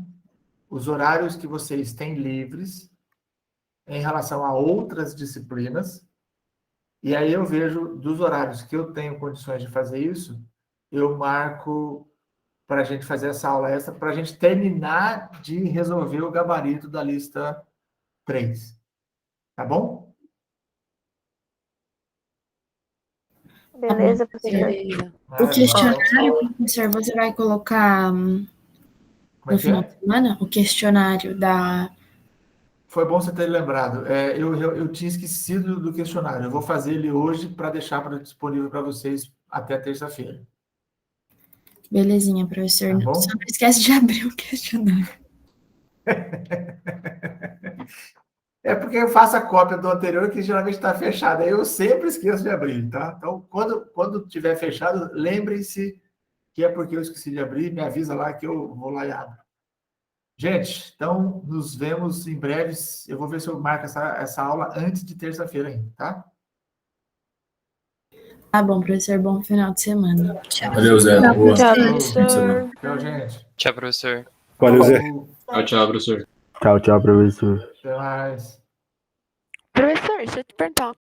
os horários que vocês têm livres em relação a outras disciplinas, e aí eu vejo dos horários que eu tenho condições de fazer isso, eu marco para a gente fazer essa aula extra, para a gente terminar de resolver o gabarito da lista 3. Tá bom? Beleza, professor. O questionário, professor, você vai colocar no final de semana? O questionário da... Foi bom você ter lembrado. Eu tinha esquecido do questionário. Eu vou fazer ele hoje para deixar disponível para vocês até terça-feira. Belezinha, professor. Tá bom? Só não esquece de abrir o questionário. É porque eu faço a cópia do anterior, que geralmente está fechado. Aí eu sempre esqueço de abrir, tá? Então, quando tiver fechado, lembrem-se que é porque eu esqueci de abrir. Me avisa lá que eu vou lá e abro. Gente, então, nos vemos em breve. Eu vou ver se eu marco essa aula antes de terça-feira ainda, tá? Tá bom, professor. Bom final de semana. Tchau. Valeu, Zé. Boa. Tchau, professor. Tchau, gente. Tchau, professor. Valeu, Zé. Tchau, professor. Tchau, professor. Até mais. Professor, deixa eu te perguntar uma